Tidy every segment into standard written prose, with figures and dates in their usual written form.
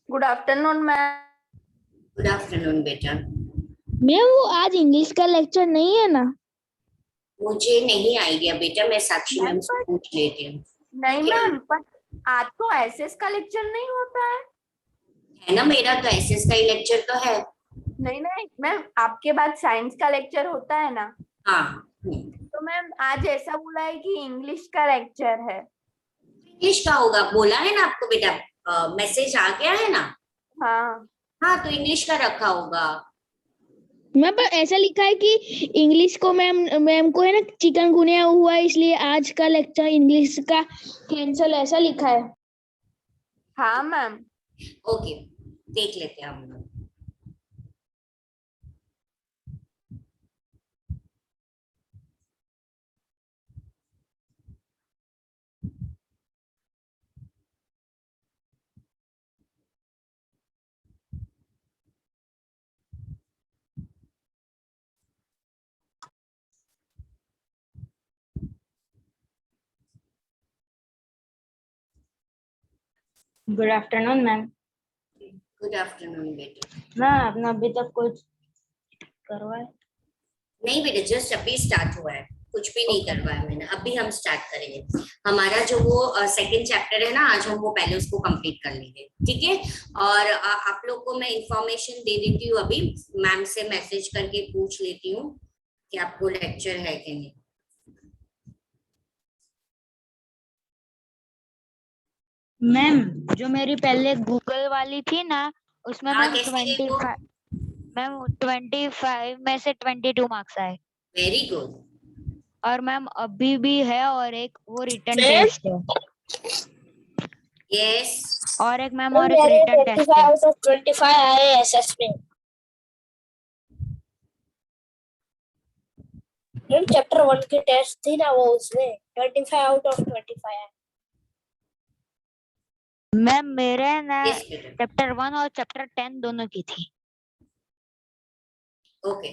Good afternoon ma'am. Good afternoon बेटा। Ma'am वो आज इंग्लिश का लेक्चर नहीं है ना? मुझे नहीं आइडिया बेटा, मैं साक्षी मैम से पूछ लेती हूँ। नहीं मैम, पर आज तो एसएस का लेक्चर नहीं होता है ना, मेरा तो एसएस का ही लेक्चर तो है। नहीं नहीं मैम, आपके बाद साइंस का लेक्चर होता है ना? हाँ। तो मैम आज ऐसा बोला है कि इंग्लिश का लेक्चर है। इंग्लिश का होगा, बोला है ना आपको बेटा, मैसेज आ गया है ना। हाँ हाँ, तो इंग्लिश का रखा होगा। मैम पर ऐसा लिखा है कि इंग्लिश को मैम को है ना चिकनगुनिया हुआ है, इसलिए आज का लेक्चर इंग्लिश का कैंसिल, ऐसा लिखा है। हाँ मैम। ओके, देख लेते हैं हम लोग। Good afternoon ma'am. Good afternoon बेटा। मैम आपने अभी तक कुछ करवाया? नहीं बेटा, जस्ट अभी स्टार्ट हुआ है, कुछ भी नहीं करवाया मैंने, अभी हम स्टार्ट करेंगे। हमारा जो वो सेकंड चैप्टर है ना, आज हम वो पहले उसको कंप्लीट कर लेंगे, ठीक है। और आप लोग को मैं इंफॉर्मेशन दे देती हूँ, अभी मैम से मैसेज करके पूछ लेती हूँ कि आपको लेक्चर है कि नहीं। मैम जो मेरी पहले गूगल वाली थी ना, उसमें मैम 25 में से 22 मार्क्स आए। Very good. और मैम अभी भी है, और एक वो रिटर्न टेस्ट है। यस। और एक मैम और एक रिटर्न टेस्ट है। 25 out of 25 आए एसएस में। मैम चैप्टर 1 की टेस्ट थी ना, वो उसमें 25 आउट ऑफ 25 आया। मैम मेरे ना यस बेटा। चैप्टर 1 और चैप्टर 10 दोनों की थी। ओके,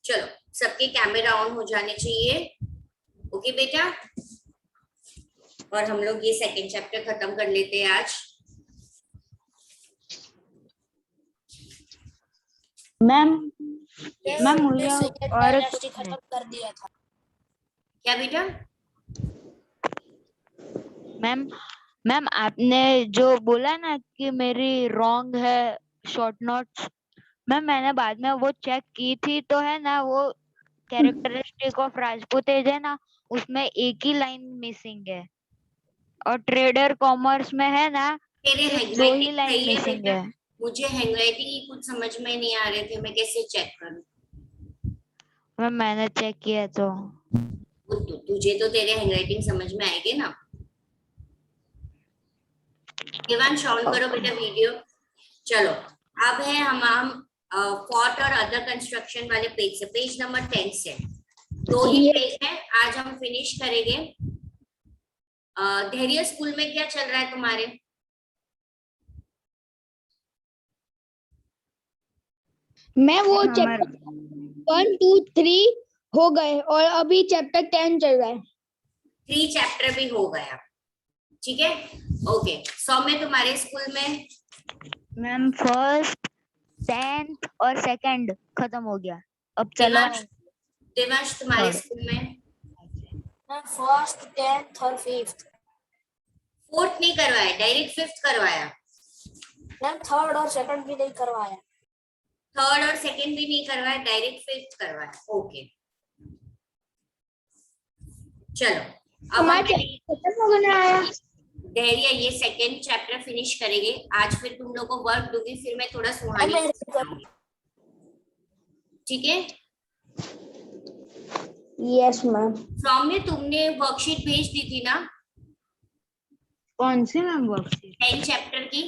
चलो सबके कैमरा ऑन हो जाने चाहिए। ओके बेटा, और हम लोग ये सेकंड चैप्टर खत्म कर लेते हैं आज। मैम हमने मुझे सेकंड और डायनेस्टी खत्म कर दिया था। क्या बेटा? मैम आपने जो बोला ना कि मेरी रॉन्ग है शॉर्ट नोट्स, मैम मैंने बाद में वो चेक की थी, तो है ना वो कैरेक्टरिस्टिक ऑफ राजपूत एज है ना, उसमें एक ही लाइन मिसिंग है। और ट्रेडर कॉमर्स में है ना तेरे सिर्फ 2 ही हैंडराइटिंग लाइन सही है मिसिंग बेटा? है। मुझे हैंडराइटिंग ही कुछ समझ में नहीं आ रहे थे, मैं कैसे चेक करूं? मैम मैंने चेक किया तो तुझे तो तेरे हैंडराइटिंग समझ में आएगी ना। देवांश ऑन करो बेटा वीडियो। चलो, अब है हम फॉर्ट और अदर कंस्ट्रक्शन वाले पेज से, पेज नंबर 10 से। 2 ही पेज है, आज हम फिनिश करेंगे। धैर्य स्कूल में क्या चल रहा है तुम्हारे? मैं वो चैप्टर 1 2 3 हो गए और अभी चैप्टर 10 चल रहा है। 3 चैप्टर भी हो गया, ठीक है। ओके, सौम्य तुम्हारे स्कूल में? मैम फर्स्ट 10th और सेकंड खत्म हो गया, अब चला देवांश तुम्हारे स्कूल में? मैम फर्स्ट 10th और 5th। 4th नहीं करवाया, डायरेक्ट 5th करवाया। मैम थर्ड और सेकंड भी नहीं करवाया। 3rd और 2nd भी नहीं करवाया, डायरेक्ट 5th करवाया। ओके, चलो अब हम धैर्य ये सेकंड चैप्टर फिनिश करेंगे आज, फिर तुम लोग को वर्क दूंगी, फिर मैं थोड़ा सुहानी से सिखाऊंगी, ठीक है। Yes ma'am. सौम्य तुमने वर्कशीट भेज दी थी ना? कौन सी मैम वर्कशीट? 10 चैप्टर की।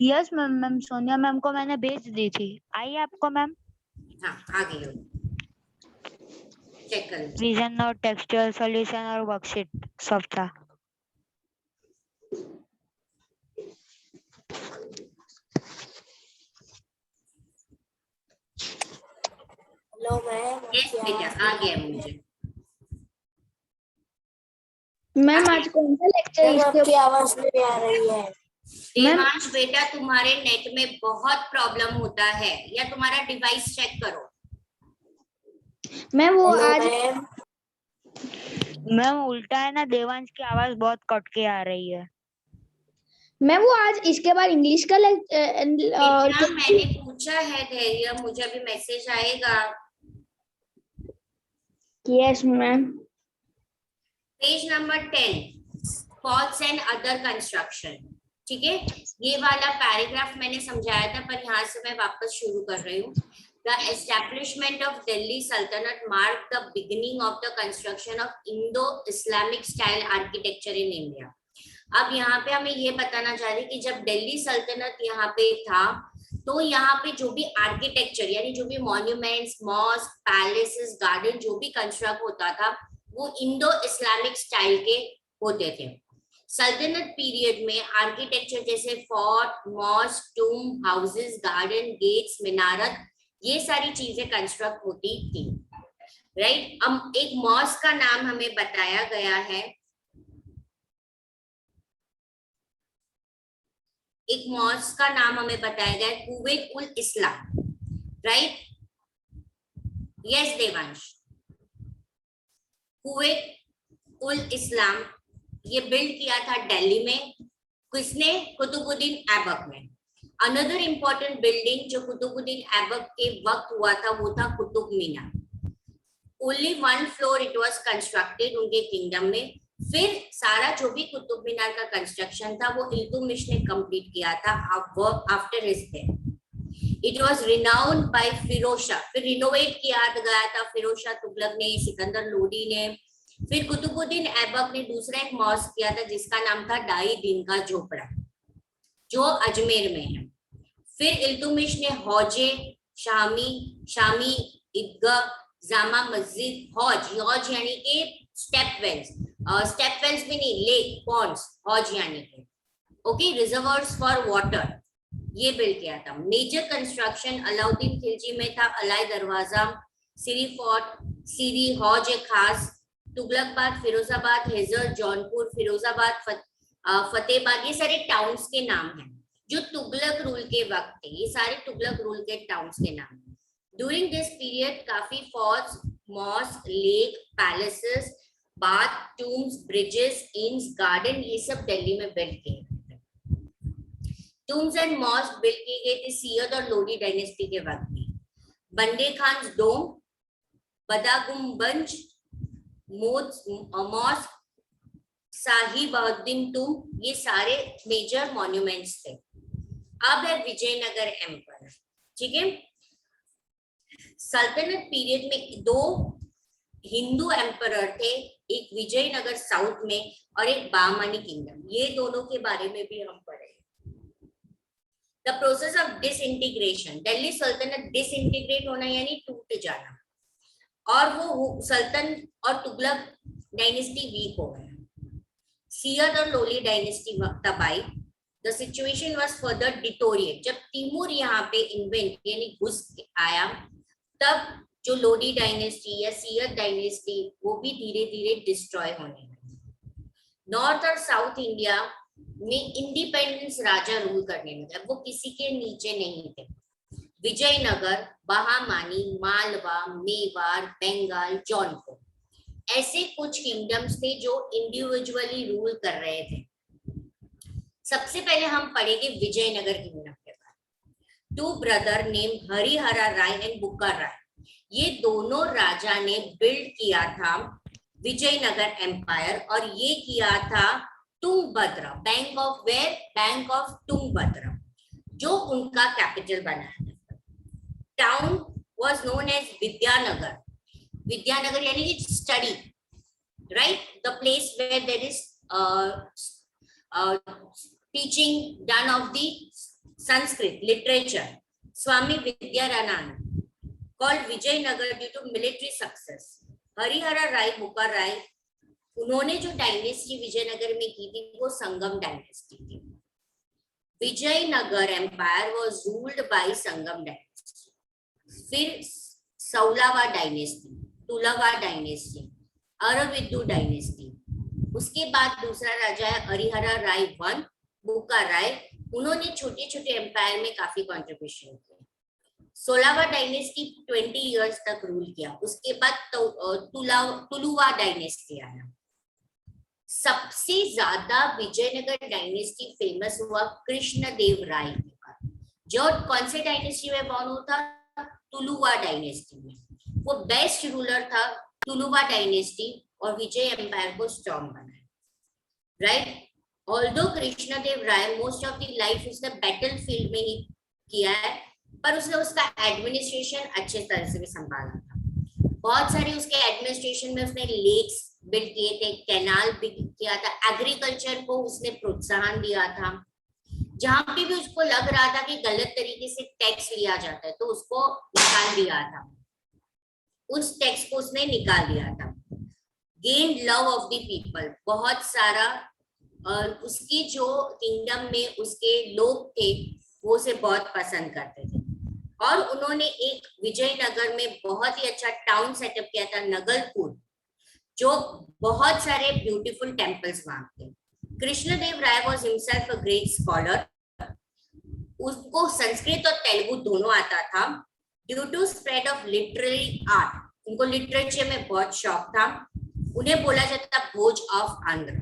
यस मैम सोनिया मैम को मैंने भेज दी थी, आई आपको मैम? हाँ आ गई हो, चेक कर। विजन और टेक्सचुअल सॉल्यूशन और वर्कशीट सब था। यस बेटा आ गया मुझे। मैम आज कौन सा लेक्चर मैम इसके आपकी आवाज नहीं आ रही है। देवांश बेटा तुम्हारे नेट में बहुत प्रॉब्लम होता है, या तुम्हारा डिवाइस चेक करो। मैम वो हेलो आज मैम, मैम उल्टा है ना, देवांश की आवाज बहुत कट के आ रही है। मैम वो आज इसके बाद इंग्लिश का बेटा मैंने पूछा है धैर्य, मुझे अभी मैसेज आएगा। Yes ma'am. Page number 10 falls and other construction. ठीक है, ये वाला पैराग्राफ मैंने समझाया था, पर यहाँ से मैं वापस शुरू कर रही हूँ। द एस्टैब्लिशमेंट ऑफ दिल्ली सल्तनत mark the beginning of the construction of Indo Islamic style architecture in India. अब यहाँ पे हमें ये बताना चाह रहे कि जब दिल्ली सल्तनत यहाँ पे था, तो यहाँ पे जो भी आर्किटेक्चर यानी जो भी मॉन्यूमेंट्स, मॉस्क, पैलेसेस, गार्डन जो भी कंस्ट्रक्ट होता था वो इंडो इस्लामिक स्टाइल के होते थे। सल्तनत पीरियड में आर्किटेक्चर जैसे fort, mosque, tomb, houses, garden, gates, मीनारत, ये सारी चीजें कंस्ट्रक्ट होती थी। राइट, अब एक मॉस्क का नाम हमें बताया गया है, एक मॉस्क का नाम हमें बताया गया है Kuwait ul Islam. Right, yes Devansh, Kuwait ul Islam ये बिल्ड किया था दिल्ली में। किसने? कुतुबुद्दीन ऐबक ने। अनदर इंपॉर्टेंट बिल्डिंग जो कुतुबुद्दीन ऐबक के वक्त हुआ था वो था Qutub Minar. Only 1 floor it was constructed उनके किंगडम में। फिर सारा जो भी कुतुब मीनार का कंस्ट्रक्शन था वो इल्तुतमिश ने कंप्लीट किया था after his death. It was renowned by Firoz Shah, फिर रिनोवेट किया गया था फिरोज शाह तुगलक ने, सिकंदर लोदी ने। फिर कुतुबुद्दीन ऐबक ने दूसरा एक मॉस्क किया था जिसका नाम था डाई दिन का झोपड़ा, जो अजमेर में है। फिर इल्तुतमिश ने हौजे, शामी ईदगाह, जामा मस्जिद, हौज यानी कि स्टेप वेल्स भी नहीं, लेक, पॉन्ड्स, हौज यानी कि ओके, रिजर्वर्स फॉर वाटर, ये बिल्ड किया था। मेजर कंस्ट्रक्शन अलाउद्दीन खिलजी में था अलाई दरवाजा, सिरी फोर्ट, सिरी, हौज खास, तुगलकाबाद, फिरोजाबाद, हेजर, जौनपुर, फिरोजाबाद, फतेहबाद, ये सारे टाउन्स के नाम हैं जो तुगलक रूल के वक्त थे। ये सारे तुगलक रूल के टाउन्स के नाम हैं। ड्यूरिंग दिस पीरियड काफी forts, mosque, lake, palaces, bath, tombs, bridges, inns, garden, ये सब दिल्ली में बिल्ड किए गए थे। टूम्स एंड मॉस्क बिल्ड किए गए थे सियद और लोडी डायनेस्टी के वक्त में। बंदे खान डोम, बदागुम्बंज, मॉस्क, साहिबउद्दीन टूम, ये सारे मेजर मॉन्यूमेंट्स थे। अब है विजयनगर एम्पायर। ठीक है, सल्तनत पीरियड में 2 हिंदू एम्परर थे, एक विजयनगर साउथ में और एक बाहमानी किंगडम, ये दोनों के बारे में भी हम पढ़े। The process of disintegration, Delhi सल्तनत डिसइंटीग्रेट होना यानी टूट जाना, और वो सल्तनत और तुगलक डायनेस्टी वीक हो गया। सियद और लोली डायनेस्टी तब आई। The situation was further deteriorate, जब तिमूर यहाँ पे इन्वेंट यानी घुस आया, तब जो लोडी डायनेस्टी या सियद डायनेस्टी वो भी धीरे धीरे डिस्ट्रॉय होने लगी। नॉर्थ और साउथ इंडिया में इंडिपेंडेंस राजा रूल करने लगे, वो किसी के नीचे नहीं थे। विजयनगर, बहामानी, मालवा, मेवाड़, बंगाल, जौनपुर, ऐसे कुछ किंगडम्स थे जो इंडिविजुअली रूल कर रहे थे। सबसे पहले हम पढ़ेंगे विजयनगर किंगडम के बारे। 2 brother name Harihara Raya and Bukka Raya, ये दोनों राजा ने बिल्ड किया था विजयनगर एम्पायर, और ये किया था तुंगभद्रा, बैंक ऑफ तुंगभद्रा, जो उनका कैपिटल बनाया था। Town was known as Vidyanagar, Vidyanagar यानी कि study, right, the place where there is teaching done of the Sanskrit literature. Swami Vidyaranya called Vijayanagar due to military success. Harihara Raya Bukka Raya, उन्होंने जो डायनेस्टी विजयनगर में की थी वो संगम डायनेस्टी थी। Vijayanagar empire was ruled by Sangam dynasty. फिर Saluva dynasty, Tuluva dynasty, Aravidu dynasty. उसके बाद दूसरा राजा है हरिहरा राय वन, बुक्का राय। उन्होंने छोटे छोटे एम्पायर में काफी कंट्रीब्यूशन किया। सोलावा डायनेस्टी 20 इयर्स तक रूल किया। उसके बाद तुलुवा डायनेस्टी आया। सबसे ज्यादा विजयनगर डायनेस्टी फेमस हुआ कृष्णदेव राय के बाद, जो कौन से डायनेस्टी में बॉर्न हुआ था? तुलुवा डायनेस्टी में। वो बेस्ट रूलर था तुलुवा डायनेस्टी और विजय एम्पायर को स्ट्रॉन्ग बनाया, right. Although Krishnadeva Raya most of the life उसने बैटल फील्ड में ही किया है, पर उसने उसका एडमिनिस्ट्रेशन अच्छे तरह से भी संभाला था। बहुत सारे उसके एडमिनिस्ट्रेशन में उसने लेक्स बिल्ड किए थे, कैनाल बिल्ड किया था, एग्रीकल्चर को उसने प्रोत्साहन दिया था। जहां पे भी उसको लग रहा था कि गलत तरीके से टैक्स लिया जाता है तो उसको निकाल दिया था, उस टैक्स को उसने निकाल दिया था। Gain love of the people, बहुत सारा उसकी जो किंगडम में उसके लोग थे वो उसे बहुत पसंद करते थे। और उन्होंने एक विजयनगर में बहुत ही अच्छा टाउन सेटअप किया था, नगलपुर, जो बहुत सारे ब्यूटीफुल टेम्पल्स वहां थे। Krishnadev Rai was himself a great scholar. उसको संस्कृत और तेलुगु दोनों आता था। Due to spread of literary art, उनको लिटरेचर में बहुत शौक था। उन्हें बोला जाता भोज ऑफ आंध्र,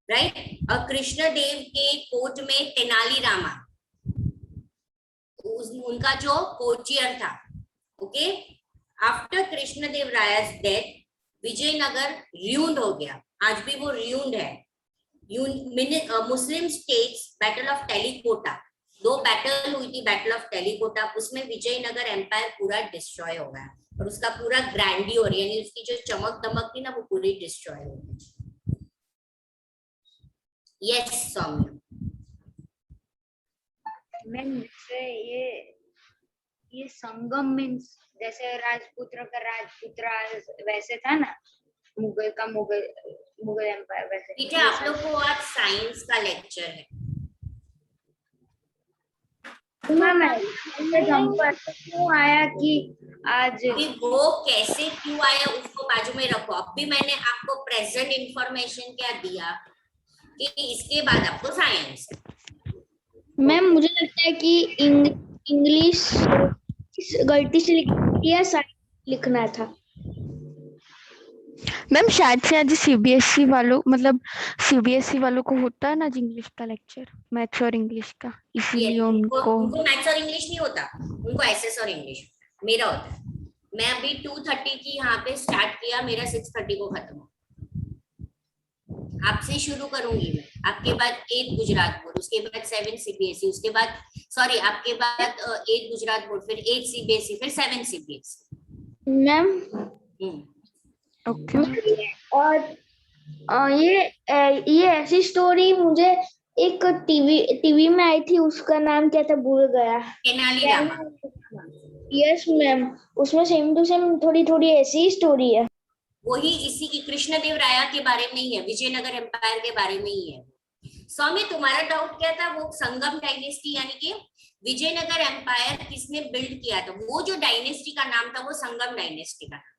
राइट। और कृष्णदेव के कोर्ट में तेनालीरामा उनका जो कोचियर था, okay. After Krishnadev Rai's death Vijayanagar ruined हो गया, आज भी वो र्यून्ड है। Muslim states battle of Talikota, 2 battle हुई थी, बैटल ऑफ टेलीकोटा, उसमें विजयनगर एम्पायर पूरा डिस्ट्रॉय हो गया और उसका पूरा ग्रैंडियोर यानी उसकी जो चमक दमक थी ना वो पूरी डिस्ट्रॉय हो गई। यस सौम्य। मैम ये संगम मीन्स जैसे राजपुत्र का राजपुत्र वैसे था ना, मुगल का मुगल एम्पायर वैसे। बेटा आप लोग को आज साइंस का लेक्चर है। क्यों आया कि आज वो कैसे क्यों आया उसको बाजू में रखो। अब भी मैंने आपको प्रेजेंट इंफॉर्मेशन क्या दिया कि इसके बाद आपको साइंस। मैम मुझे लगता है कि इंग्लिश गलती से लिखा, साइंस लिखना था। मैम शायद से आज सीबीएसई वालों मतलब सीबीएसई वालों को होता है ना इंग्लिश का लेक्चर, मैथ्स और इंग्लिश का, इसीलिए उनको मैथ्स और इंग्लिश नहीं होता, उनको एसएस और इंग्लिश मेरा होता है। मैं अभी 2:30 की यहाँ पे स्टार्ट किया, मेरा 6:30 को खत्म हो। आपसे शुरू करूंगी मैं, आपके बाद 8 गुजरात बोर्ड, उसके बाद 7 सीबीएसई, उसके बाद सॉरी आपके बाद 8 गुजरात बोर्ड, फिर 8 सीबीएसई, फिर 7 सीबीएसई। Ma'am okay. और ये ऐसी स्टोरी मुझे एक टीवी में आई थी, उसका नाम क्या था भूल गया। तेनालीरामा। यस मैम, उसमें सेम टू सेम थोड़ी थोड़ी ऐसी ही स्टोरी है। वही इसी की कृष्णदेव राय के बारे में ही है, विजयनगर एम्पायर के बारे में ही है। स्वामी तुम्हारा डाउट क्या था? वो संगम डायनेस्टी यानी कि विजयनगर एम्पायर किसने बिल्ड किया था? वो जो डायनेस्टी का नाम था वो संगम डायनेस्टी का नाम था।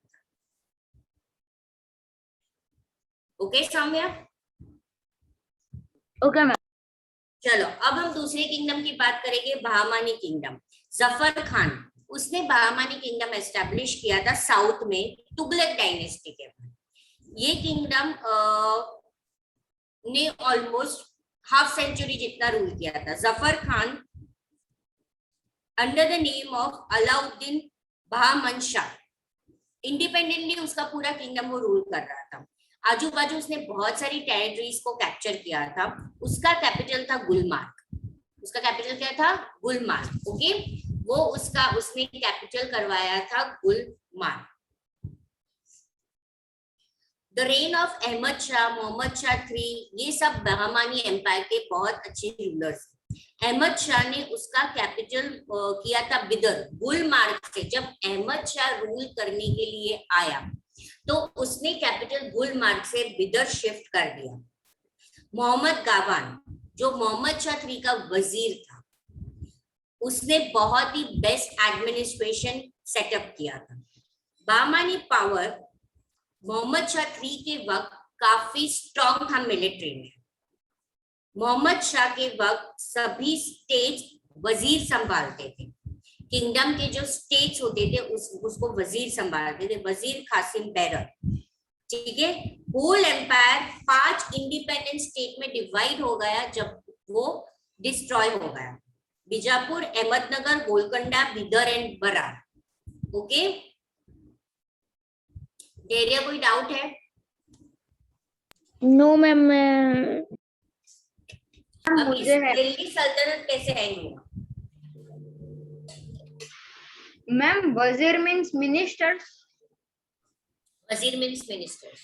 ओके सौम्या? Okay ma'am. चलो अब हम दूसरे किंगडम की बात करेंगे, बहामानी किंगडम। जफर खान उसने बहामानी किंगडम एस्टेब्लिश किया था साउथ में तुगलक डायनेस्टी के बाद। ये किंगडम ने ऑलमोस्ट हाफ सेंचुरी जितना रूल किया था। Zafar Khan under the name of Alauddin Bahman Shah independently उसका पूरा किंगडम वो रूल कर रहा था। आजू बाजू उसने बहुत सारी टेरिटरीज को कैप्चर किया था। उसका कैपिटल था गुलमार्ग। उसका कैपिटल क्या था? गुलमार्ग। ओके, वो उसने कैपिटल करवाया था Gulmarg. The reign of Ahmad Shah, Mohammad Shah III, ये सब बहामानी एम्पायर के बहुत अच्छे रूलर्स। अहमद शाह ने उसका कैपिटल किया था बिदर, गुलमार्ग से। जब अहमद शाह रूल करने के लिए आया तो उसने कैपिटल गुलमार्ग से बिदर शिफ्ट कर दिया। मोहम्मद गावान जो मोहम्मद शाह III का वजीर था, उसने बहुत ही बेस्ट एडमिनिस्ट्रेशन सेटअप किया था। बहमानी पावर मोहम्मद शाह III के वक्त काफी स्ट्रॉन्ग था मिलिट्री में। मोहम्मद शाह के वक्त सभी स्टेट्स वजीर संभालते थे। किंगडम के जो स्टेट्स होते थे उसको वजीर संभालते थे, वजीर कासिम बैरर। ठीक है, होल एम्पायर 5 इंडिपेंडेंट स्टेट में डिवाइड हो गया जब वो डिस्ट्रॉय हो गया। बीजापुर, अहमदनगर, गोलकोंडा, बीदर एंड बरार। ओके, डेरिया कोई डाउट है? No ma'am. अब मुझे है दिल्ली सल्तनत कैसे एंड हुआ? मैम वजीर मीन्स मिनिस्टर्स। वजीर मीन्स मिनिस्टर्स।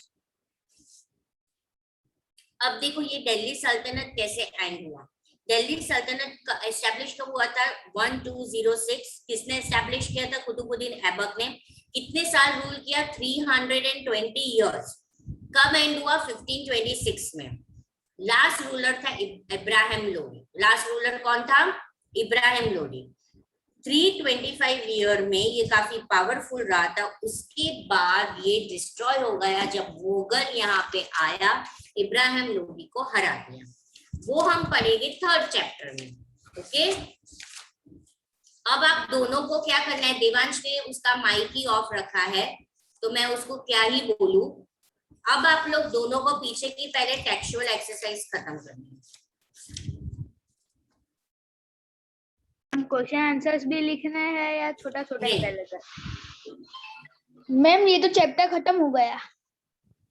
अब देखो ये दिल्ली सल्तनत कैसे एंड हुआ। दिल्ली सल्तनत का एस्टैब्लिश कब हुआ था? 1206। किसने एस्टैब्लिश किया था? कुतुबुद्दीन ऐबक ने। कितने साल रूल किया? 320 इयर्स। कब एंड हुआ? 1526 में। लास्ट रूलर था इब्राहिम लोदी। लास्ट रूलर कौन था? इब्राहिम लोदी। 325 ईयर में ये काफी पावरफुल रहा था। उसके बाद ये डिस्ट्रॉय हो गया जब मुगल यहाँ पे आया, इब्राहिम लोदी को हरा दिया। वो हम पढ़ेंगे 3rd चैप्टर में। ओके, अब आप दोनों को क्या करना है? देवांश ने उसका माइक ही ऑफ रखा है तो मैं उसको क्या ही बोलूं। अब आप लोग दोनों को पीछे की पहले टेक्सचुअल एक्सरसाइज खत्म करनी है। क्वेश्चन आंसर्स भी लिखना है या छोटा छोटा ही नहीं। पहले कर? मैम ये तो चैप्टर खत्म हो गया।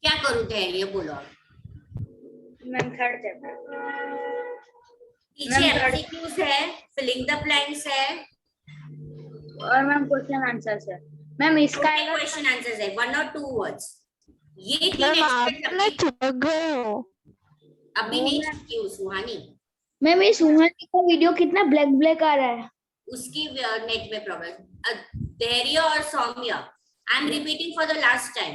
क्या करूं धैर्य बोलो। Ma'am 3rd chapter. पीछे मैम, एमसीक्यूज है, फिलिंग द ब्लैंक्स है और मैम क्वेश्चन आंसर्स है। मैम इसका आएगा क्वेश्चन आंसर्स है 1 और 2 वर्ड्स। ये 3 मैम आप एक्सपर्ट ना चिपक गए हो। अभी नहीं की सुहानी। मैम ये सुहानी का वीडियो कितना ब्लैक ब्लैक आ रहा है। उसकी नेट में प्रॉब्लम। धैर्य और Saumya, I am repeating for the last time.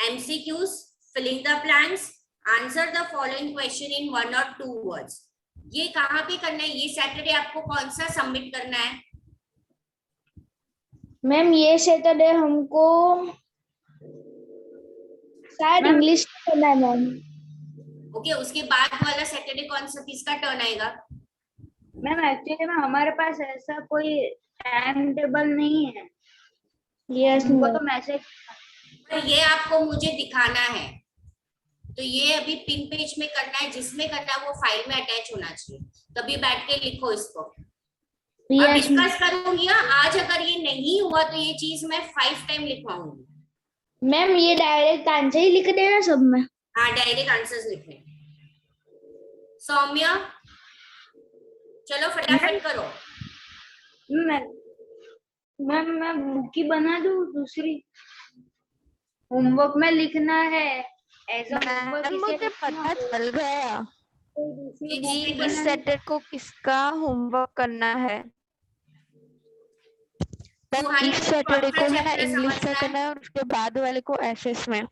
MCQs, filling the blanks, answer the following question in 1 और 2 वर्ड्स। ये कहाँ पे करना है? ये सैटरडे आपको कौन सा सबमिट करना है? मैम ये सैटरडे हमको शायद मैम, इंग्लिश करना है मैम। ओके, उसके बाद वाला सैटरडे कौन सा किसका टर्न आएगा? मैम एक्चुअली में हमारे पास ऐसा कोई टाइम टेबल नहीं है। यस हमको मैम। तो मैसेज। पर ये आपको मुझे दिखाना है, तो ये अभी पिन पेज में करना है। जिसमें करना है वो फाइल में अटैच होना चाहिए। तभी बैठ के लिखो इसको। अब यस डिस्कस करूंगी। आज अगर ये नहीं हुआ तो ये चीज मैं 5 टाइम लिखवाऊंगी। मैम ये डायरेक्ट आंसर ही लिख देना सब में। हाँ, डायरेक्ट आंसर्स लिखने। सौम्या चलो फटाफट करो। मैम मैं बुक ही बना दूं दूसरी? होमवर्क में लिखना है ऐसा होमवर्क मैम मुझे पता चल गया दूसरी कि किसने बुक इस करना? सैटरडे को किसका होमवर्क करना है। मैम सुहानी इस तुम्हें कौन सैटरडे सा को है ना चैप्टर इंग्लिश का समझना करना है? है और उसके बाद वाले को एसएस में।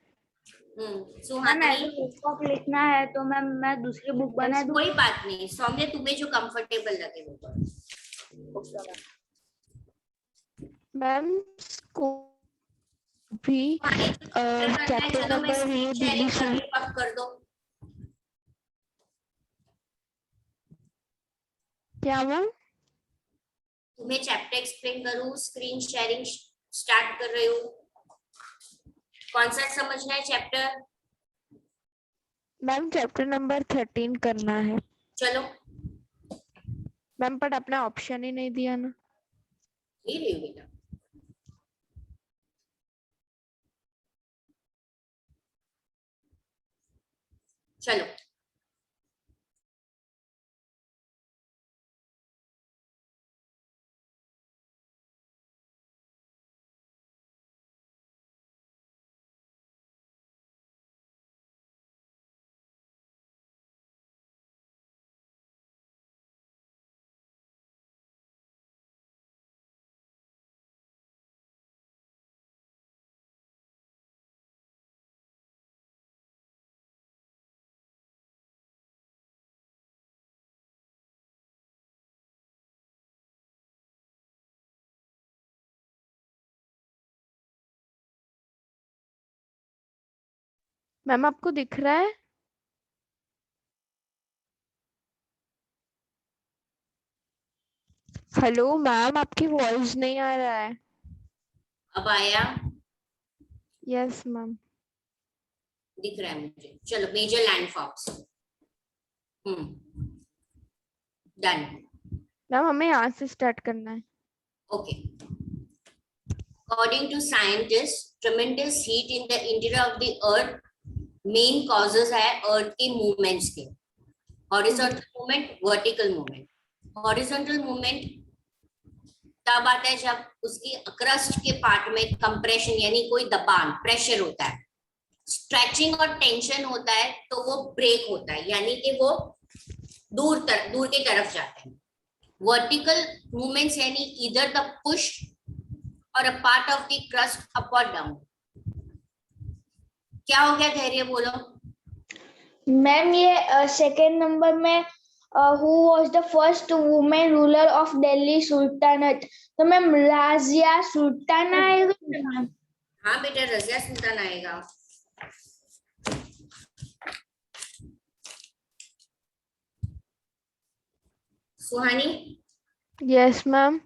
मैम सुहानी ऐसे होमवर्क लिखना है तो मैम मैं दूसरी बुक बना दूं? कोई बात नहीं। सौम्या तुम्हें जो कंफर्टेबल लगे वो करो। मैम को भी सुहानी चैप्टर करना है, चैप्टर चलो मैं नंबर स्क्रीन ये दिल्ली शेयरिंग से करके पक कर दो। क्या मैम? तुम्हें चैप्टर एक्सप्लेन करूं, स्क्रीन शेयरिंग स्टार्ट कर रही हूँ। कौन सा समझना है चैप्टर? मैम चैप्टर नंबर 13 करना है। चलो मैम पर आपने ऑप्शन ही नहीं दिया ना। ये ले बेटा। चलो मैम आपको दिख रहा है? हेलो मैम, आपकी वॉइस नहीं आ रहा है। अब आया? Yes ma'am. दिख रहा है मुझे। चलो, मेजर लैंडफॉर्म्स। डन। मैम हमें यहाँ से स्टार्ट करना है। Okay. According to scientists, tremendous heat in the interior of the earth main causes है अर्थ के मूवमेंट्स के। Horizontal movement, vertical movement. Horizontal movement तब आता है जब उसकी क्रस्ट के पार्ट में कंप्रेशन यानी कोई दबाव, प्रेशर होता है, स्ट्रेचिंग और टेंशन होता है, तो वो ब्रेक होता है, यानी कि वो दूर की तरफ जाता है। वर्टिकल मूवमेंट्स यानी इधर द पुश और a part of the crust up और डाउन। क्या हो गया धैर्य, बोलो। मैम ये सेकंड नंबर में who was the first women ruler of Delhi sultanate, तो मैम राजिया सुल्तान आएगा मैम। हाँ बेटा, रजिया सुल्तान आएगा। सुहानी? Yes ma'am.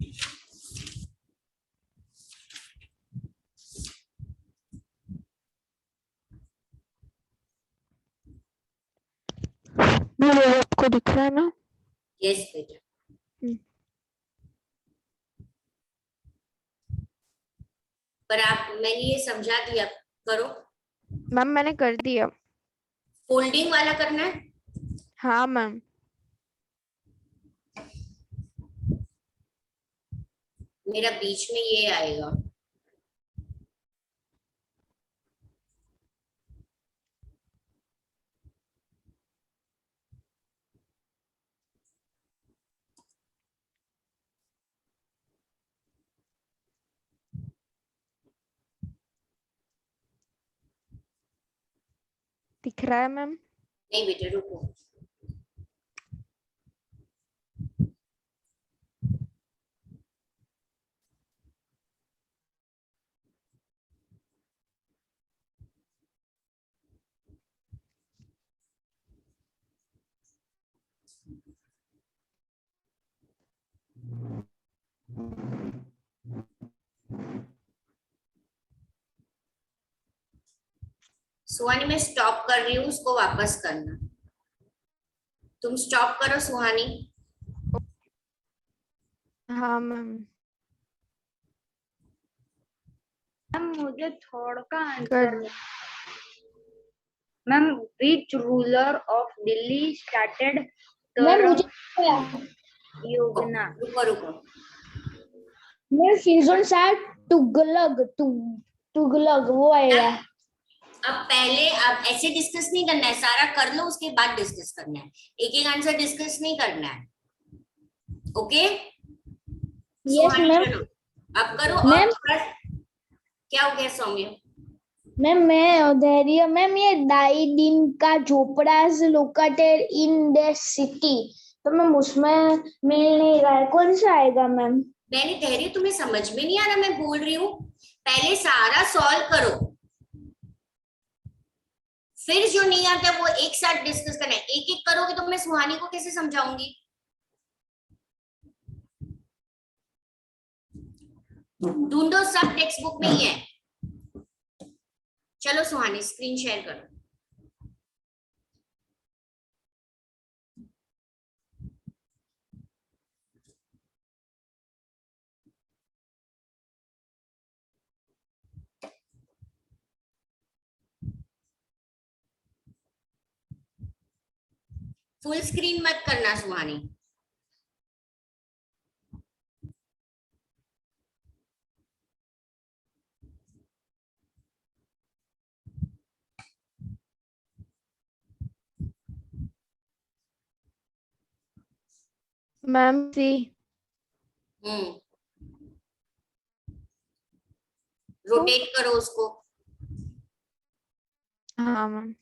आपको दिख रहा है ना? यस बेटा। पर मैंने ये समझा दिया, करो। मैम मैंने कर दिया। फोल्डिंग वाला करना है। हाँ मैम। मेरा बीच में ये आएगा। दिख रहा है मैम? नहीं बेटा, रुको। सुहानी मैं स्टॉप कर रही हूँ, उसको वापस करना। तुम स्टॉप करो सुहानी। हाँ मैम। मैम मुझे थर्ड का कर answer. Ma'am which ruler of Delhi started ma'am मुझे योजना? रुको रुको। मैं फिजूल शाह तुगलक वो आएगा। अब पहले अब ऐसे डिस्कस नहीं करना है, सारा कर लो उसके बाद डिस्कस करना है। एक एक आंसर डिस्कस नहीं करना है। ओके? Yes ma'am. चलो अब करो। और मैम क्या हो गया सौम्य? मैम मैं धैर्य मैम ये दाई दिन का झोपड़ास लोकेटेड इन द सिटी, तो मैम उसमें मिल नहीं रहा है, कौन सा आएगा मैम? मैंने धैर्य, तुम्हें समझ में नहीं आ रहा मैं बोल रही हूँ? पहले सारा सॉल्व करो, फिर जो नहीं आता वो एक साथ डिस्कस करना है। एक एक करोगे तो मैं सुहानी को कैसे समझाऊंगी? ढूंढो, सब टेक्स्ट बुक में ही है। चलो सुहानी स्क्रीन शेयर करो। फुल स्क्रीन मत करना सुहानी। मैम सी। रोटेट करो उसको। हाँ मैम।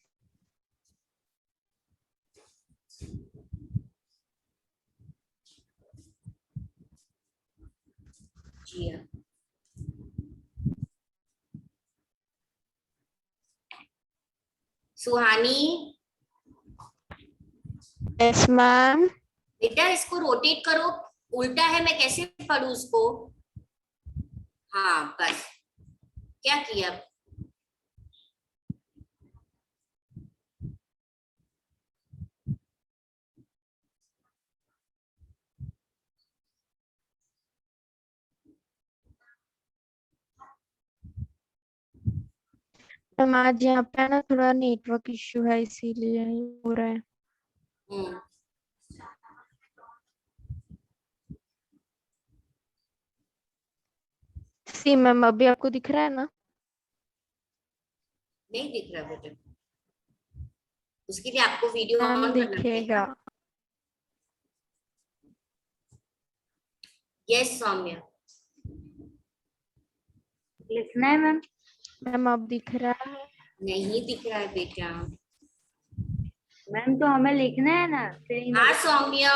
जी हाँ। सुहानी यस मैम। बेटा इसको रोटेट करो, उल्टा है, मैं कैसे पढ़ूं उसको? हाँ बस, क्या किया? मैम आज यहाँ पे ना थोड़ा नेटवर्क इश्यू है इसीलिए हो रहा है। हम्म, सी मैम अभी आपको दिख रहा है ना? नहीं दिख रहा बेटा, उसके लिए आपको वीडियो मैम ऑन करना दिखेगा। पड़ेगा। यस सौम्या, लिखना है मैम। मैम अब दिख रहा है? नहीं दिख रहा है बेटा। मैम तो हमें लिखना है ना, फिर हाँ सौम्या,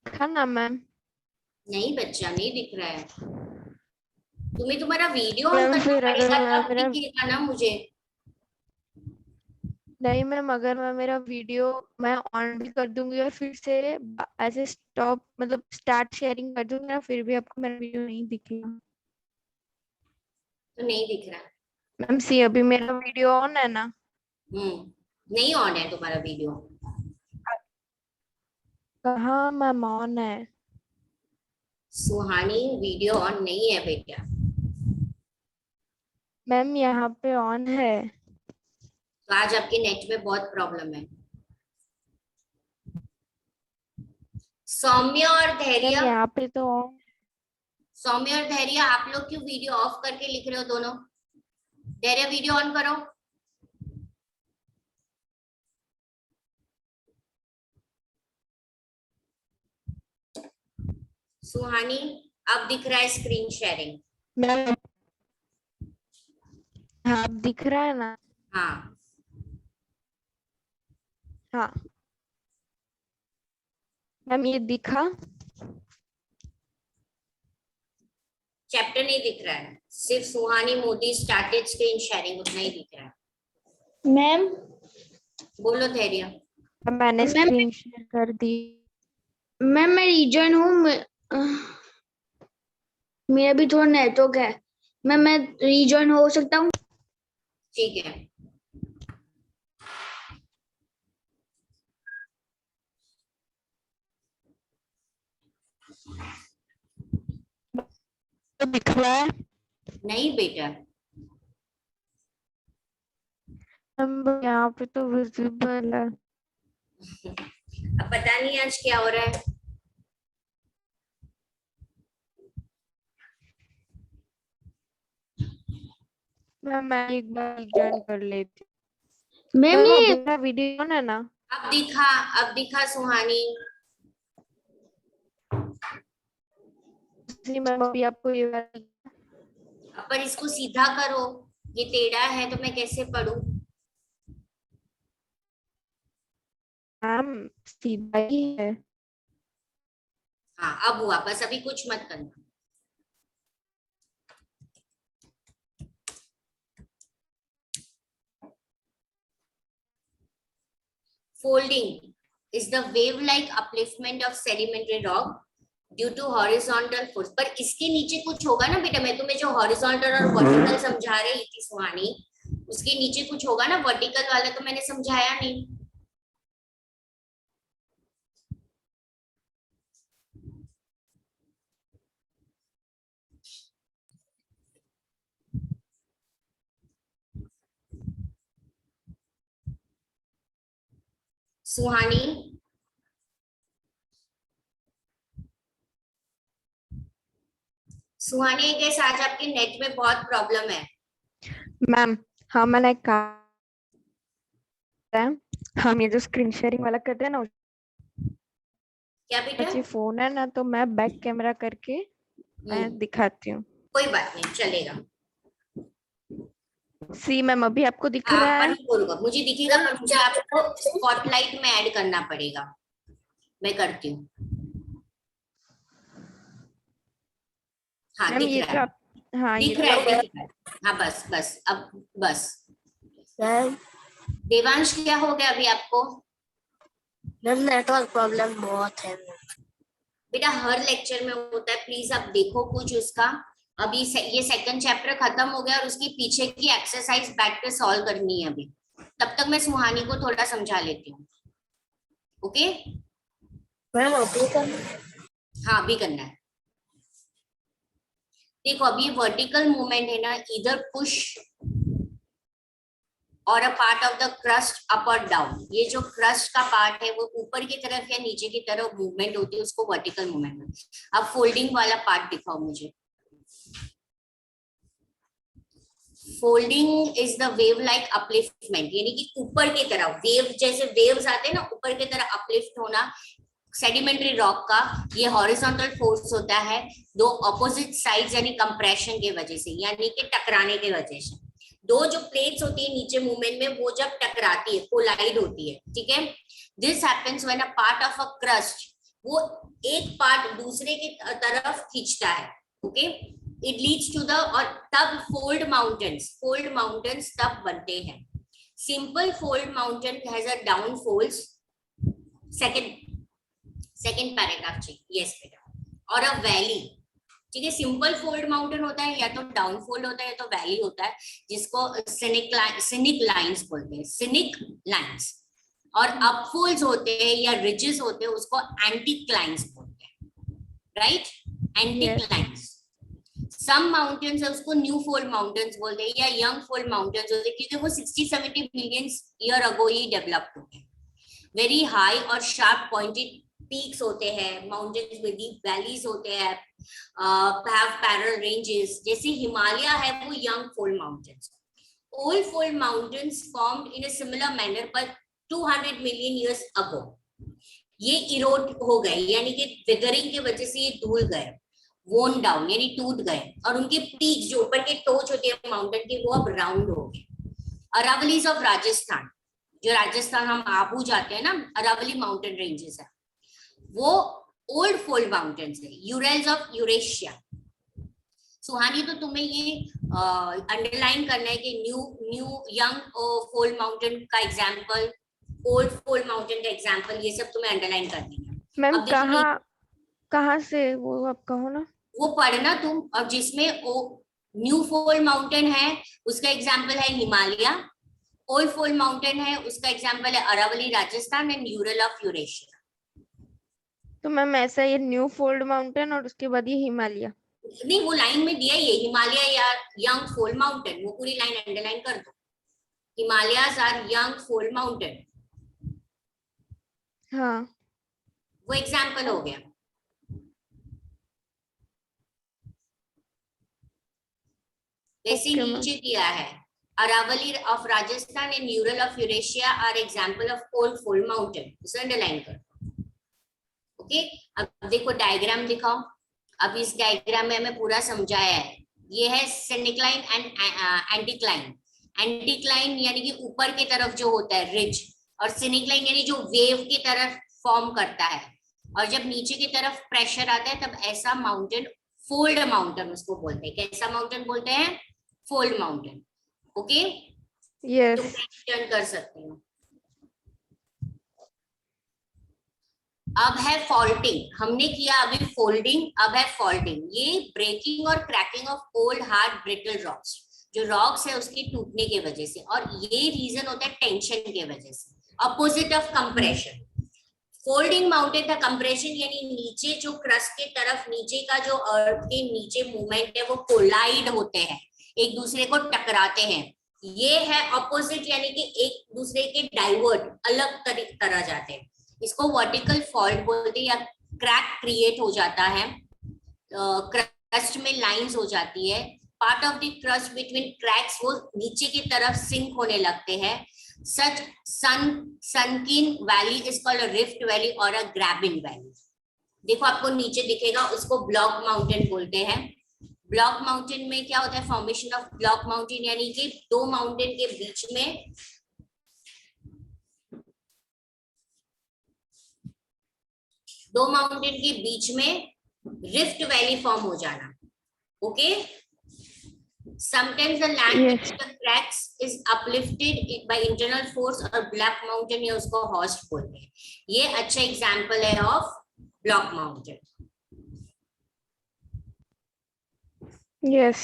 था ना मैम? नहीं बच्चा नहीं दिख रहा है। तुम्हें तुम्हारा वीडियो ऑन मैम करना फिर अगर पड़ेगा, मैं तब मेरा दिखेगा ना मुझे। नहीं मैम, अगर मैं मेरा वीडियो मैं ऑन भी कर दूंगी और फिर से ऐसे स्टॉप मतलब स्टार्ट शेयरिंग कर दूंगी ना, फिर भी आपको मेरा वीडियो नहीं दिखेगा। तो नहीं दिख रहा। मैम सी अभी मेरा वीडियो ऑन है ना? नहीं ऑन है तुम्हारा वीडियो। कहाँ मैम ऑन है? सुहानी वीडियो ऑन नहीं है बेटा। मैम यहाँ पे ऑन है। तो आज आपके नेट में बहुत प्रॉब्लम है। सौम्य और मैम धैर्य, यहाँ पे तो ऑन। सौम्य और धैर्य आप लोग क्यों वीडियो ऑफ करके लिख रहे हो दोनों? धैर्य वीडियो ऑन करो। सुहानी अब दिख रहा है स्क्रीन शेयरिंग। मैम हाँ अब दिख रहा है ना? हाँ हाँ मैम ये दिखा? चैप्टर नहीं दिख रहा है, सिर्फ सुहानी मोदी स्टार्टेड स्क्रीन शेयरिंग उतना ही दिख रहा है। मैम बोलो धैर्य। मैंने मैम स्क्रीन शेयर कर दी। मैम मैं रीजन हूँ मेरा भी थोड़ा नेटवर्क है। मैं रीजन हो सकता हूँ। ठीक है, तो दिख रहा है? नहीं बेटा। मैम यहाँ पे तो विजिबल है। अब पता नहीं आज क्या हो रहा है। मैम मैं एक बार ज्वाइन कर लेती मैम हूँ। ये मेरा वीडियो ऑन है ना? अब दिखा सुहानी। जी मैम अभी आपको ये वाला अब पर इसको सीधा करो, ये टेढ़ा है तो मैं कैसे पढ़ूं? मैम सीधा ही है। हाँ अब हुआ, बस अभी कुछ मत करना। Folding is the wave-like upliftment of sedimentary rock due to horizontal force. पर इसके नीचे कुछ होगा ना बेटा, मैं तुम्हें जो horizontal और vertical समझा रही थी सुहानी, उसके नीचे कुछ होगा ना, vertical वाला तो मैंने समझाया नहीं। सुहानी सुहानी कैसे, आज आपके नेट में बहुत प्रॉब्लम है। मैम हाँ मैंने कहा हम ये जो स्क्रीन शेयरिंग वाला करते हैं ना क्या बेटा? अच्छी फोन है ना, तो मैं बैक कैमरा करके मैं दिखाती हूँ। कोई बात नहीं, चलेगा। सी मैम, अभी आपको दिख हाँ, रहा पर है? नहीं बोलूंगा, मुझे दिखेगा, पर मुझे आपको स्पॉटलाइट में ऐड करना पड़ेगा। मैं करती हूँ। हाँ, मैम दिख ये रहा जो है, आप, हाँ ये दिख जो रहा है, आप, दिख रहा है। हाँ, बस बस, अब बस। मैम देवांश, क्या हो गया अभी आपको? मैम नेटवर्क प्रॉब्लम बहुत है। बेटा हर लेक्चर में होता है, प्लीज आप देखो कुछ उसका। अभी ये सेकंड चैप्टर खत्म हो गया और उसकी पीछे की एक्सरसाइज बैठ के सॉल्व करनी है अभी। तब तक मैं सुहानी को थोड़ा समझा लेती हूँ। ओके? मैम अभी कर हाँ, अभी करना है। देखो, अभी वर्टिकल मूवमेंट है ना, इधर पुश और a part of the crust up और डाउन। ये जो क्रस्ट का पार्ट है वो ऊपर की तरफ या नीचे की तरफ मूवमेंट होती है, उसको वर्टिकल मूवमेंट। अब फोल्डिंग वाला पार्ट दिखाओ मुझे। Folding is the wave like upliftment, यानी कि ऊपर की तरफ वेव, जैसे वेव्स आते हैं ना, ऊपर की तरफ अपलिफ्ट होना। सेडिमेंट्री रॉक का ये हॉरिजॉन्टल फोर्स होता है, दो ऑपोजिट साइड्स यानी कंप्रेशन के वजह से, यानी कि टकराने के वजह से। दो जो प्लेट्स होती है नीचे मूवमेंट में, वो जब टकराती है, कोलाइड होती है, ठीक है। This happens when a part of a crust, वो एक पार्ट दूसरे की तरफ खींचता है। Okay, it leads to the, और तब फोल्ड माउंटेन्स तब बनते हैं। Simple fold mountain has a down folds, second paragraph चाहिए, यस बेटा। और अ वैली, ठीक है। सिंपल फोल्ड माउंटेन होता है, या तो डाउन फोल्ड होता है या तो वैली होता है, जिसको सिनिक लाइंस बोलते हैं, सिनिक लाइंस। और अप फोल्ड्स होते हैं या रिजेस होते हैं, उसको एंटीक्लाइंस बोलते हैं, राइट? एंटीक्लाइंस। सम माउंटेन्स है उसको न्यू फोल्ड माउंटेन्स बोलते हैं या यंग फोल्ड माउंटेन्स होते हैं, क्योंकि वो 60-70 मिलियन ईयर अगो ही डेवलप हुए हैं। वेरी हाई और शार्प पॉइंटेड पीक्स होते हैं, माउंटेन्स में डीप वैलीज होते हैं, have parallel ranges। जैसे हिमालय है वो young fold mountains. Old fold mountains formed in a similar manner पर 200 मिलियन ईयर्स अगो। ये इरोड हो गए, यानी कि विदरिंग की वजह से ये धुल गए, वोन डाउन यानी टूट गए, और उनके पीक जो ऊपर के टोच होती है माउंटेन की, वो अब राउंड हो गए। अरावलीज ऑफ राजस्थान, जो राजस्थान हम आबू जाते हैं ना, अरावली माउंटेन रेंजेस है, वो ओल्ड फोल्ड माउंटेन्स है। यूरेल्स ऑफ यूरेशिया। सुहानी, तो तुम्हें ये अंडरलाइन करना है कि न्यू यंग फोल्ड माउंटेन का एग्जांपल, ओल्ड फोल्ड माउंटेन का एग्जांपल, ये सब तुम्हें अंडरलाइन कर देना है। मैम अब देखो, कहाँ से वो आप कहो ना। वो पढ़ना तुम, और जिसमें न्यू फोल्ड माउंटेन है उसका एग्जांपल है हिमालय, ओल्ड फोल्ड माउंटेन है उसका एग्जांपल है Aravali Rajasthan, and Ural of Eurasia. तो मैम ऐसा, ये न्यू फोल्ड माउंटेन और उसके बाद ये हिमालय। नहीं, वो लाइन में दिया ही है, हिमालय या यंग फोल्ड माउंटेन, वो पूरी लाइन अंडरलाइन कर दो। Himalayas are young fold mountain, हाँ, वो एग्जांपल हो गया। वैसे ओके मैम। नीचे दिया है, Aravali of Rajasthan and Ural of Eurasia are example of old fold mountain, उसे अंडरलाइन कर दो। ओके, अब देखो डायग्राम दिखाओ। अब इस डायग्राम में हमें पूरा समझाया है। ये है सिनिक्लाइन एंड एंटीक्लाइन। एंटीक्लाइन यानी कि ऊपर की तरफ जो होता है रिज, और सिनिक्लाइन यानी जो वेव की तरफ फॉर्म करता है, और जब नीचे की तरफ प्रेशर आता है तब ऐसा माउंटेन फोल्ड माउंटेन उसको बोलते हैं। कैसा माउंटेन बोलते हैं? Fold mountain. Okay, yes. तुम टर्न कर सकते हो। अब है फॉल्टिंग, हमने किया अभी फोल्डिंग, अब है फॉल्टिंग। ये ब्रेकिंग और cracking of old hard brittle rocks, जो रॉक्स है उसके टूटने के वजह से, और ये रीजन होता है टेंशन के वजह से, opposite of compression. Folding mountain का कंप्रेशन, यानी नीचे जो क्रस्ट की तरफ, नीचे का जो अर्थ के नीचे मूवमेंट है वो कोलाइड होते हैं, एक दूसरे को टकराते हैं। ये है अपोजिट, यानी कि एक दूसरे के डाइवर्ट, अलग तरह जाते हैं। इसको वर्टिकल फॉल्ट बोलते हैं, या क्रैक क्रिएट हो जाता है, क्रस्ट में लाइंस हो जाती है, part of the crust between cracks वो नीचे की तरफ सिंक होने लगते हैं। सच sunken valley is called a rift valley or a graben valley. देखो आपको नीचे दिखेगा, उसको ब्लॉक माउंटेन बोलते हैं। ब्लॉक माउंटेन में क्या होता है, फॉर्मेशन ऑफ ब्लॉक माउंटेन यानी कि दो माउंटेन के बीच में रिफ्ट वैली फॉर्म हो जाना। Okay, sometimes the land Yes. between the cracks is uplifted by internal force और ब्लॉक माउंटेन या उसको हॉस्ट बोलते हैं। ये अच्छा एग्जांपल है of block mountain. Yes.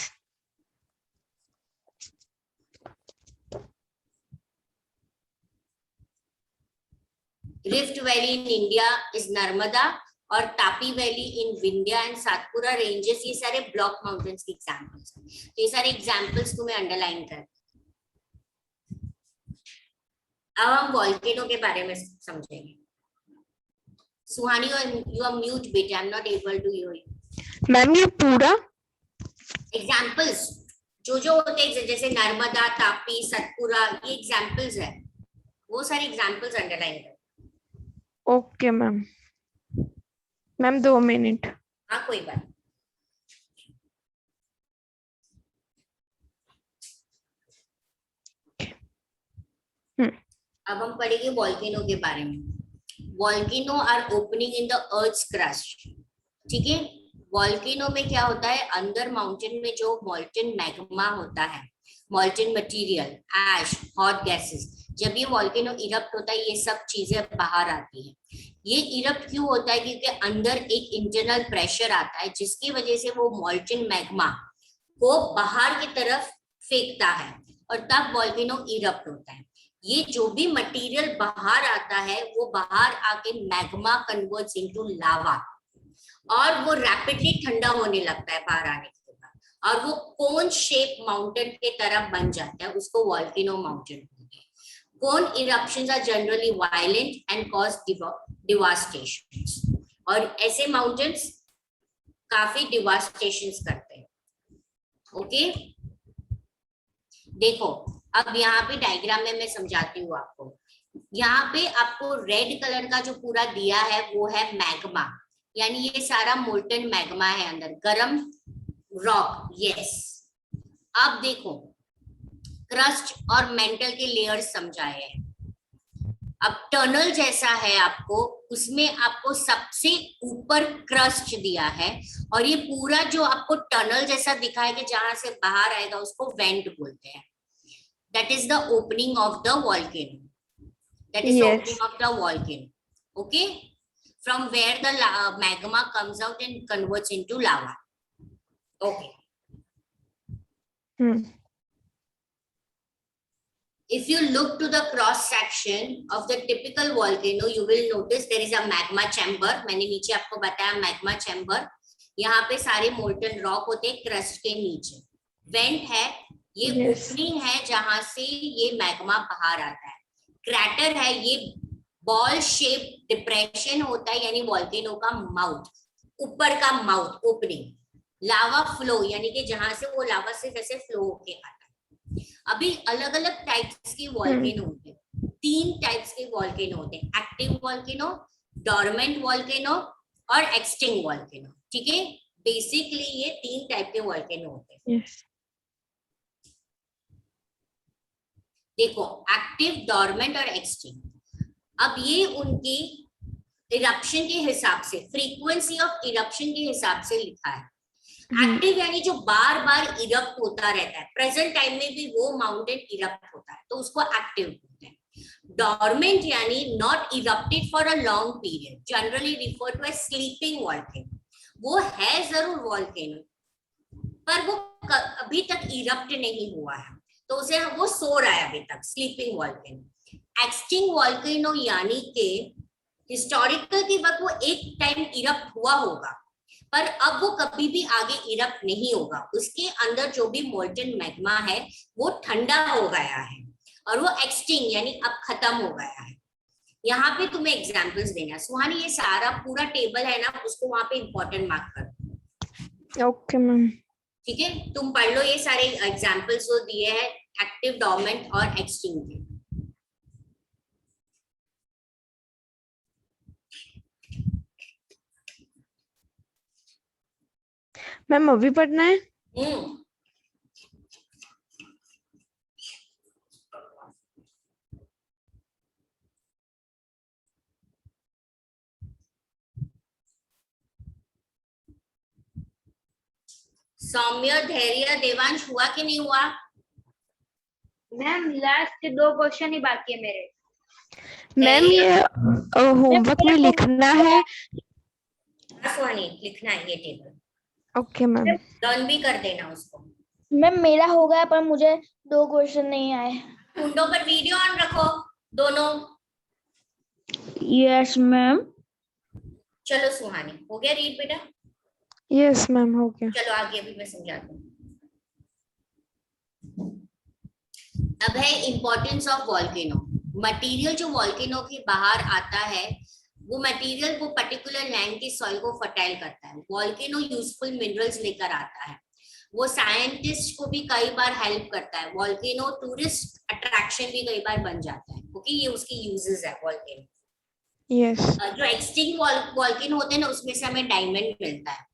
Rift valley in India is Narmada और Tapi valley in Vindhya and Satpura ranges, ये सारे ब्लॉक माउंटेन्स के एग्जांपल्स हैं। तो ये सारे एग्जांपल्स तुम्हें अंडरलाइन कर। अब हम वॉल्केनो के बारे में समझेंगे। सुहानी, यू आर म्यूट बेटा, I am not able to hear you. Ma'am ये पूरा एग्जांपल्स जो होते हैं जैसे नर्मदा, तापी, सतपुरा, ये एग्जांपल्स है, वो सारे एग्जांपल्स अंडरलाइन कर। Okay ma'am. Ma'am 2 minute. हाँ कोई बात। अब हम पढ़ेंगे वॉल्केनो के बारे में। Volcano are opening in the earth crust. ठीक है, वॉल्केनो में क्या होता है, अंदर माउंटेन में जो मॉल्टन मैग्मा होता है, मॉल्टन मटेरियल, ऐश, हॉट गैसेस, जब ये वॉल्केनो इरप्ट होता है ये सब चीजें बाहर आती हैं। ये इरप्ट क्यों होता है, क्योंकि अंदर एक इंटरनल प्रेशर आता है जिसकी वजह से वो मॉल्टन मैग्मा को बाहर की तरफ फेंकता है और तब वॉल्केनो इरप्ट होता है। ये जो भी मटेरियल बाहर आता है वो बाहर आके मैग्मा कन्वर्ट्स इनटू लावा और वो रैपिडली ठंडा होने लगता है बाहर आने के बाद और वो कोन शेप माउंटेन के तरह बन जाता है, उसको वॉल्केनो माउंटेन बोलते हैं। Cone eruptions are generally violent and cause devastation, और ऐसे माउंटेन्स काफी डिवास्टेशंस करते हैं। ओके, देखो अब यहाँ पे डायग्राम में मैं समझाती हूँ आपको। यहाँ पे आपको रेड कलर का जो पूरा दिया है वो है मैग्मा, यानी ये सारा मोल्टन मैग्मा है अंदर, गरम रॉक। यस, अब देखो क्रस्ट और मेंटल के लेयर्स समझाए हैं। अब टनल जैसा है आपको, उसमें आपको सबसे ऊपर क्रस्ट दिया है और ये पूरा जो आपको टनल जैसा दिखाएगा जहां से बाहर आएगा उसको वेंट बोलते हैं। That is the opening of the volcano. That is the Yes. opening of the volcano. Okay, from where the magma comes out and converts into lava. Okay. If you look to the cross section of the typical volcano, you will notice there is a magma chamber. मैंने नीचे आपको बताया magma chamber. यहाँ पे सारे molten rock होते हैं crust के नीचे। वेंट है, ये ओपनिंग है जहां से ये मैग्मा बाहर आता है। क्रैटर है, ये बॉल शेप डिप्रेशन होता है यानी वॉल्केनो का माउथ, ऊपर का माउथ ओपनिंग। लावा फ्लो यानी कि जहां से वो लावा से जैसे फ्लो होके आता है। अभी अलग अलग टाइप्स के वॉल्केनो होते हैं, 3 टाइप्स के वॉल्केनो होते हैं, एक्टिव वॉल्केनो, डोरमेंट वॉल्केनो और एक्सटिंक्ट वॉल्केनो। ठीक है, बेसिकली ये 3 टाइप के वॉल्केनो होते हैं। yes. देखो एक्टिव, डोरमेंट और एक्सटिंक्ट। अब ये उनकी इरप्शन के हिसाब से, फ्रीक्वेंसी ऑफ इरप्शन के हिसाब से लिखा है। एक्टिव यानी जो बार बार इरप्ट होता रहता है, प्रेजेंट टाइम में भी वो माउंटेन इरप्ट होता है तो उसको एक्टिव बोलते हैं। डोरमेंट यानी not erupted for a long period, generally refer to as sleeping volcano. वो है जरूर वॉल्केनो पर वो अभी तक इरप्ट नहीं हुआ है तो उसे वो सो रहा है अभी तक, स्लीपिंग वॉल्केनो। एक्सटिंक्ट वॉल्केनो यानी कि हिस्टोरिकल के वक्त वो एक टाइम इरप्ट हुआ होगा पर अब वो कभी भी आगे इरप्ट नहीं होगा, उसके अंदर जो भी मोल्टन मैग्मा है वो ठंडा हो गया है और वो एक्सटिंक्ट यानी अब खत्म हो गया है। यहाँ पे तुम्हें एग्जांपल्स देना। सुहानी ये सारा पूरा टेबल है ना, उसको वहां पे इंपॉर्टेंट मार्क कर। Okay ma'am. ठीक है, तुम पढ़ लो ये सारे एग्जांपल्स जो दिए हैं एक्टिव, डोरमेंट और एक्सटिंक्ट के। मैम अभी पढ़ना है? हम्म, सौम्य, धैर्य, देवांश हुआ कि नहीं हुआ? मैम लास्ट 2 क्वेश्चन ही बाकी है मेरे। मैम ये होमवर्क में लिखना है। हाँ सुहानी, लिखना है ये टेबल, ओके मैम। लर्न भी कर देना उसको। मैम मेरा हो गया पर मुझे 2 क्वेश्चन नहीं आए। विंडो पर वीडियो ऑन रखो दोनों। Yes ma'am. चलो सुहानी, हो गया रीड बेटा? यस मैम हो गया। चलो आगे भी मैं समझाती हूँ। अब है इंपॉर्टेंस ऑफ वॉल्केनो। मटेरियल जो वॉल्केनो के बाहर आता है, वो मटेरियल वो पर्टिकुलर लैंड की सॉइल को फर्टाइल करता है। वॉल्केनो यूजफुल मिनरल्स लेकर आता है। वो साइंटिस्ट को भी कई बार हेल्प करता है। वॉल्केनो टूरिस्ट अट्रैक्शन भी कई बार बन जाता है, क्योंकि ये उसकी यूजेस है वॉल्केनो। यस। जो एक्सटिंक्ट वॉल्केनो होते हैं ना, उसमें से हमें डायमंड मिलता है।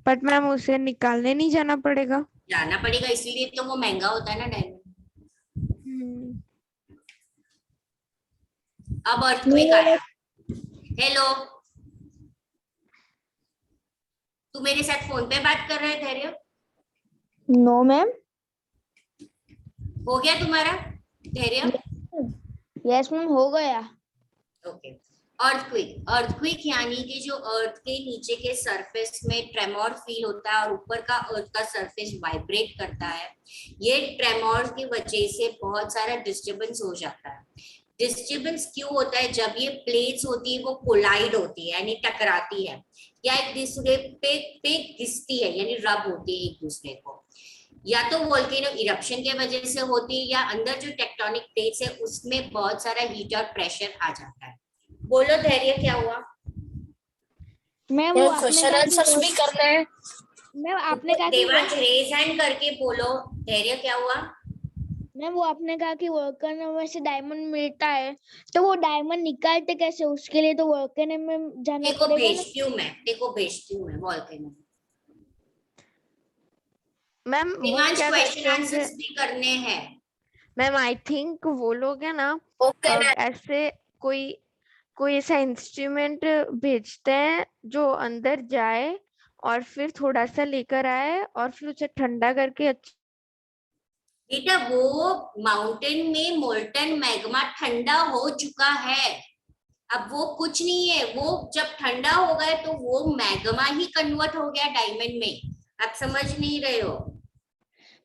बट मैम उसे निकालने नहीं जाना पड़ेगा? जाना पड़ेगा, इसीलिए तो वो महंगा होता है ना डायमंड। अब अर्थक्वेक आया। हेलो, तू मेरे साथ फोन पे बात कर रहे है धैर्य? No ma'am. हो गया तुम्हारा धैर्य? यस मैम हो गया। ओके। अर्थक्वेक, अर्थक्वेक यानी कि जो अर्थ के नीचे के सरफेस में ट्रेमोर फील होता है और ऊपर का अर्थ का सरफेस वाइब्रेट करता है। ये ट्रेमोर की वजह से बहुत सारा डिस्टरबेंस हो जाता है। डिस्टरबेंस क्यों होता है? जब ये प्लेट्स होती है वो कोलाइड होती है, यानी टकराती है, या एक दूसरे पे घिसती है, यानी रब होती है एक दूसरे को। या तो वोल्केनो इरप्शन के वजह से होती है, या अंदर जो टेक्टोनिक प्लेट्स है उसमें बहुत सारा हीट और प्रेशर आ जाता है। बोलो धैर्य, क्या हुआ? मैम वो आपने क्वेश्चन कहा आंसर्स भी कि करना है। मैम आपने कहा कि देवांश रेज हैंड करके बोलो। धैर्य क्या हुआ? मैम वो आपने कहा कि वोल्केनो में से डायमंड मिलता है, तो वो डायमंड निकालते कैसे? उसके लिए तो वोल्केनो में जाना देखो पड़ेगा ना। भेजती हूँ मैं, देखो भेजती हूँ मैं वोल्केनो। मैम वो देवांश क्या क्वेश्चन करते आंसर्स होंगे? भी करने हैं। मैम आई थिंक वो लोग है ना, ओके मैम। ऐसे कोई कोई ऐसा इंस्ट्रूमेंट भेजते हैं जो अंदर जाए और फिर थोड़ा सा लेकर आए और फिर उसे ठंडा करके बेटा वो माउंटेन में मोल्टन मैग्मा ठंडा हो चुका है। अब वो कुछ नहीं है, वो जब ठंडा हो गया तो वो मैग्मा ही कन्वर्ट हो गया डायमंड में। आप समझ नहीं रहे हो?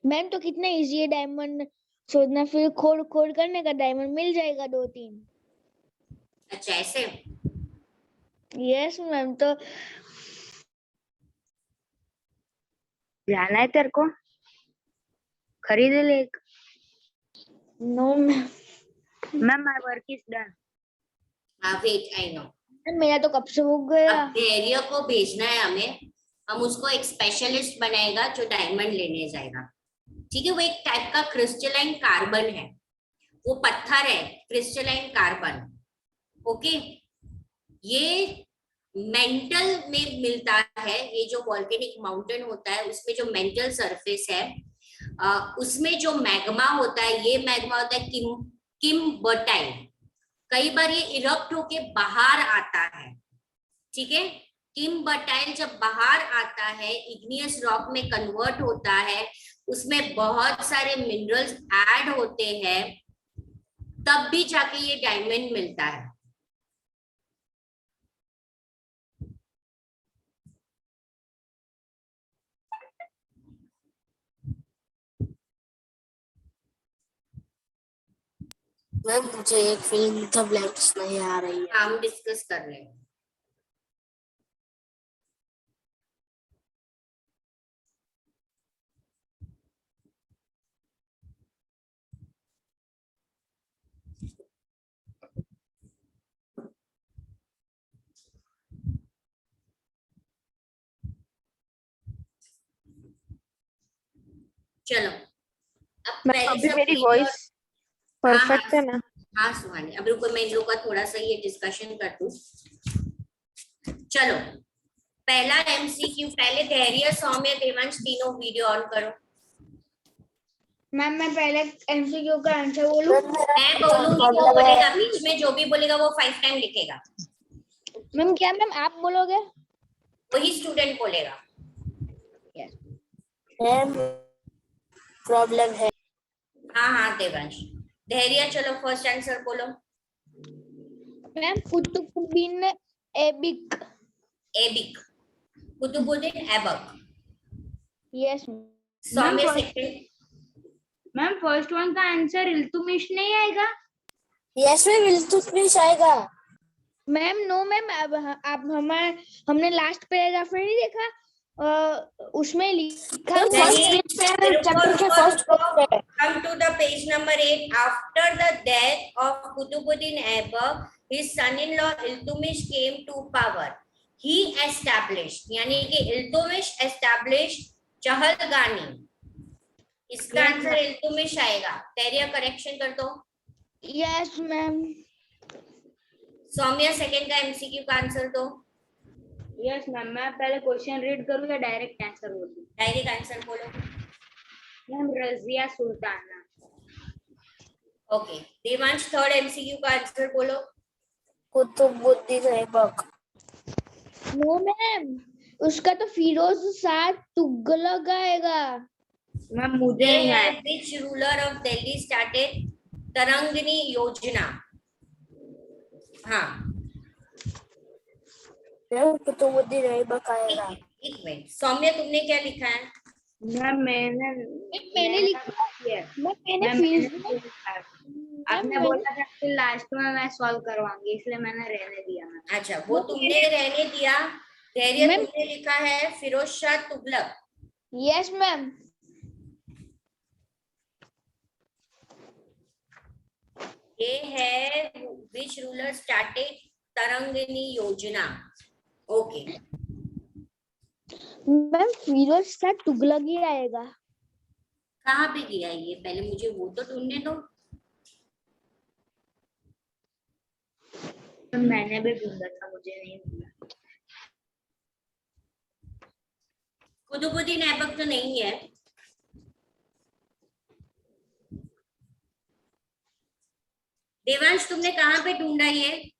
मैम तो कितना इजी है डायमंड शोधना, फिर खोद खोद करने का डायमंड मिल जाएगा 2-3। अच्छा ऐसे? Yes ma'am. तो जाना है तेरे को? खरीद ले। No ma'am. Ma'am my work is done. हाँ वेट, आई नो। मेरा तो कब से हो गया। अब धैर्य को भेजना है हमें, हम उसको एक स्पेशलिस्ट बनाएगा जो डायमंड लेने जाएगा। ठीक है? वो एक टाइप का क्रिस्टलाइन कार्बन है, वो पत्थर है, क्रिस्टलाइन कार्बन। ओके, ये मेंटल में मिलता है। ये जो वॉल्केनिक माउंटेन होता है उसमें जो मेंटल सरफेस है, उसमें जो मैग्मा होता है, ये मैग्मा होता है किम्बर्टाइल। कई बार ये इरप्ट होके बाहर आता है। ठीक है? किम्बर्टाइल जब बाहर आता है, इग्नियस रॉक में कन्वर्ट होता है, उसमें बहुत सारे मिनरल्स ऐड होते हैं, तब भी जाके ये डायमंड मिलता है। मैम मुझे एक फिल्म द ब्लैंक्स नहीं आ रही है। हम डिस्कस कर रहे हैं। चलो अब मैम पहले अभी सब मेरी वीडियो। वॉइस परफेक्ट है ना? हाँ सुहानी, अब रुको मैं इन लोग का थोड़ा सा ये डिस्कशन कर दूं। चलो पहला एमसीक्यू, पहले धैर्य, सौम्य, देवांश तीनों वीडियो ऑन करो। मैम मैं पहले एमसीक्यू का आंसर बोलूं? मैं बोलूंगी वो बोलेगा, बीच में जो भी बोलेगा वो 5 टाइम लिखेगा, मैम क्या मैम आप बोलोगे? वही स्टूडेंट बोलेगा। मैम प्रॉब्लम है। हाँ हाँ देवांश। धैर्य चलो फर्स्ट आंसर बोलो। मैम कुतुबुद्दीन ऐबिक। एबिक, कुतुबुद्दीन ऐबक। यस सौम्य first- second, ma'am first one का आंसर इल्तुमिश नहीं आएगा? यस मैम इल्तुतमिश आएगा। मैम नो मैम, अब हमने लास्ट पैराग्राफ में नहीं देखा, उसमें लिखा हुआ नहीं, चैप्टर के फर्स्ट पेज पे। come to the page number 8. After the death of Qutbuddin Aibak, his son-in-law Iltutmish came to power. He established, यानी कि इल्तुमिश established चहलगानी। इसका आंसर इल्तुमिश आएगा। तेरिया करेक्शन कर दो। Yes ma'am. सौम्या सेकंड का एमसीक्यू का आंसर दो। यस मैम, मैं पहले क्वेश्चन रीड करूँ या डायरेक्ट आंसर बोलूँ? डायरेक्ट आंसर बोलो। Ma'am Razia Sultana. Okay, Devansh third MCQ का आंसर बोलो। कुतुबुद्दीन ऐबक। नो मैम, उसका तो फिरोज शाह तुगलक आएगा। मैम मुझे They नहीं आया। have which ruler of Delhi started Tarangini योजना? हाँ, मैम कुतुबुद्दीन ऐबक आएगा। एक मिनट, सौम्या तुमने क्या लिखा है? मैम मैंने लिखा है। मैंने मैम, फिर आपने मैम, बोला था कि लास्ट में मैं सॉल्व करवाऊंगी, इसलिए मैंने रहने दिया। मैम अच्छा, वो तुमने रहने दिया। धैर्य मैम- तुमने लिखा है फिरोज शाह तुगलक। Yes ma'am. ये है विच रूलर स्टार्टेड तरंगिणी योजना। ओके, मैम फिरोज शाह तुगलक ही आएगा। कहाँ पे गया ये? पहले मुझे वो तो ढूंढने दो। मैंने भी ढूंढा था, मुझे नहीं मिला। कुतुबुद्दीन ऐबक तो नहीं है। देवांश तुमने कहाँ पे ढूंढा ये?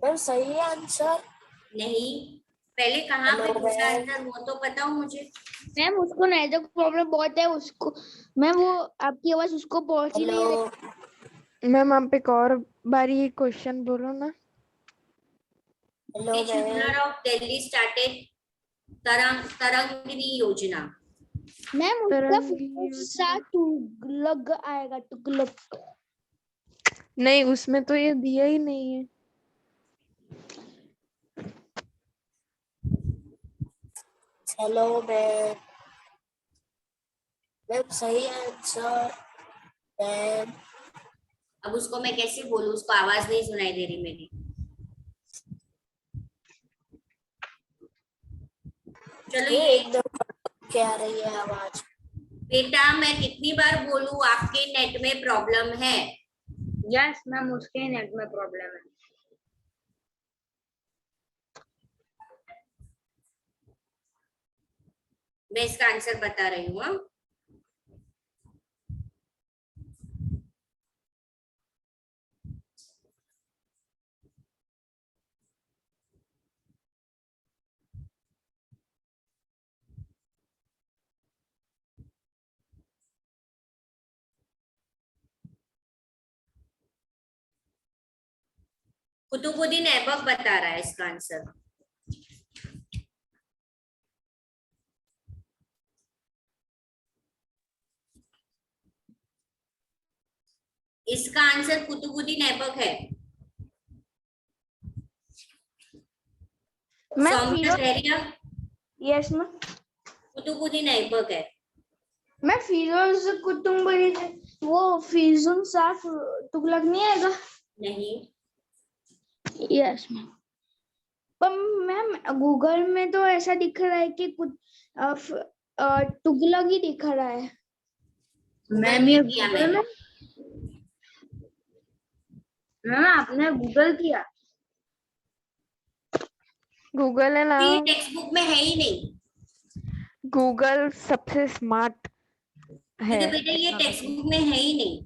मैम सही है आंसर। नहीं, पहले कहाँ पे हेलो, ढूंढा मैम। आंसर वो तो बताओ मुझे। मैम उसको नेटवर्क प्रॉब्लम बहुत है उसको। मैम वो आपकी आवाज उसको पहुंच ही नहीं रही। हेलो मैम आप एक और बारी क्वेश्चन बोलो ना। Hello Which ma'am. ruler of Delhi started Tarangini योजना? मैम उसका तरंगी फिरोज शाह तुगलक आएगा, तुगलक। नहीं, उसमें तो ये दिया ही नहीं है। Hello ma'am. मैम सही आंसर। मैम अब उसको मैं कैसे बोलूं? उसको आवाज नहीं सुनाई दे रही मेरी। चलो ये ये एकदम क्या आ रही है आवाज? बेटा, मैं कितनी बार बोलूं, आपके नेट में प्रॉब्लम है। यस मैम, उसके नेट में प्रॉब्लम है। मैं इसका आंसर बता रही हूँ। हाँ? कुतुबुद्दीन ऐबक बता रहा है इसका आंसर। इसका आंसर कुतुबुद्दीन ऐबक है। सौम्या, धैर्य, यस मैम। कुतुबुद्दीन ऐबक है। मैं फिरोज कुतुबुद्दीन, वो फिरोज शाह तुगलक नहीं आएगा? नहीं, यस मैम। पर मैम गूगल में तो ऐसा दिख रहा है कि कुछ तुगलक ही दिख रहा है। मैम ये किया गूगल मैंने। में मैम आपने गूगल किया? गूगल है ना, ये टेक्स्ट बुक में है ही नहीं। गूगल सबसे स्मार्ट है। क्योंकि बेटा ये टेक्स्ट बुक में है ही नहीं।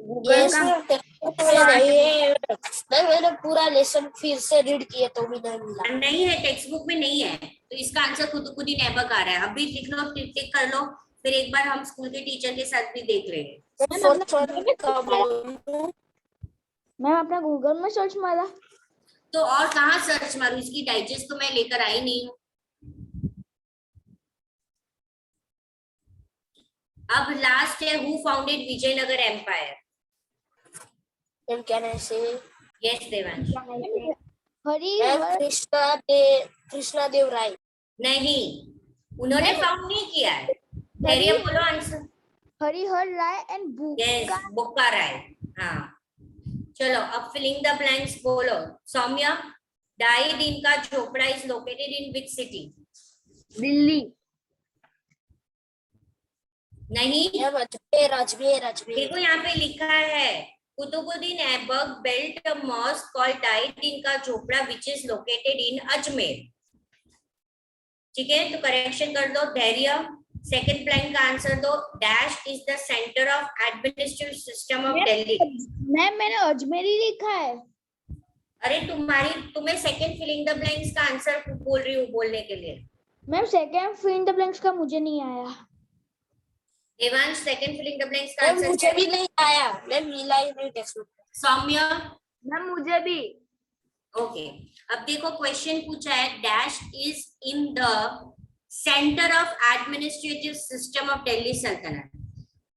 गूगल यस का मैम, टेक्स्ट में नहीं है। नहीं, मैंने पूरा लेसन फिर से रीड किया तो भी नहीं मिला। नहीं है, टेक्स्ट बुक में नहीं है, तो इसका आंसर खुद ही नेबक आ रहा है। अभी लिख लो, टिक कर लो, फिर एक बार हम स्कूल के टीचर के साथ भी देख लेंगे। फोर्थ वन का बोलूं? मैम आपने गूगल में सर्च मारा? तो और कहाँ सर्च मारूं, इसकी डाइजेस्ट तो मैं लेकर आई नहीं हूँ। अब लास्ट है, who founded Vijayanagar empire? Ma'am can I say? Yes Devansh. Hari ma'am Krishna Dev Rai. नहीं, उन्होंने फाउंड नहीं किया है। धैर्य बोलो answer. Harihar Rai and yes, Bukka Rai. हाँ, चलो अब फिलिंग द ब्लैंक्स बोलो। सौम्या, डाइड इनका Chopra is located in which city? Delhi. नहीं, मैम अजमेर अजमेर अजमेर। देखो यहाँ पे लिखा है Qutubuddin Aibak built a mosque called Died Inca Chopra which is located in Ajmer. ठीक है, तो करेक्शन कर दो। धैर्य, सेकंड ब्लैंक का आंसर दो। Dash is the centre of administrative system of Delhi. Ma'am मैंने अजमेर ही लिखा है। अरे तुम्हें सेकंड फिलिंग द ब्लैंक्स का आंसर बोल रही हूँ बोलने के लिए। Ma'am second fill in the blanks का मुझे नहीं आया। Devansh, second filling the blanks का मैम आंसर मुझे भी नहीं आया, मैम मिला ही नहीं टेक्स्ट बुक। सौम्या, मैम मुझे भी। ओके, अब देखो क्वेश्चन पूछा है, dash is in the centre of administrative system of Delhi sultanate.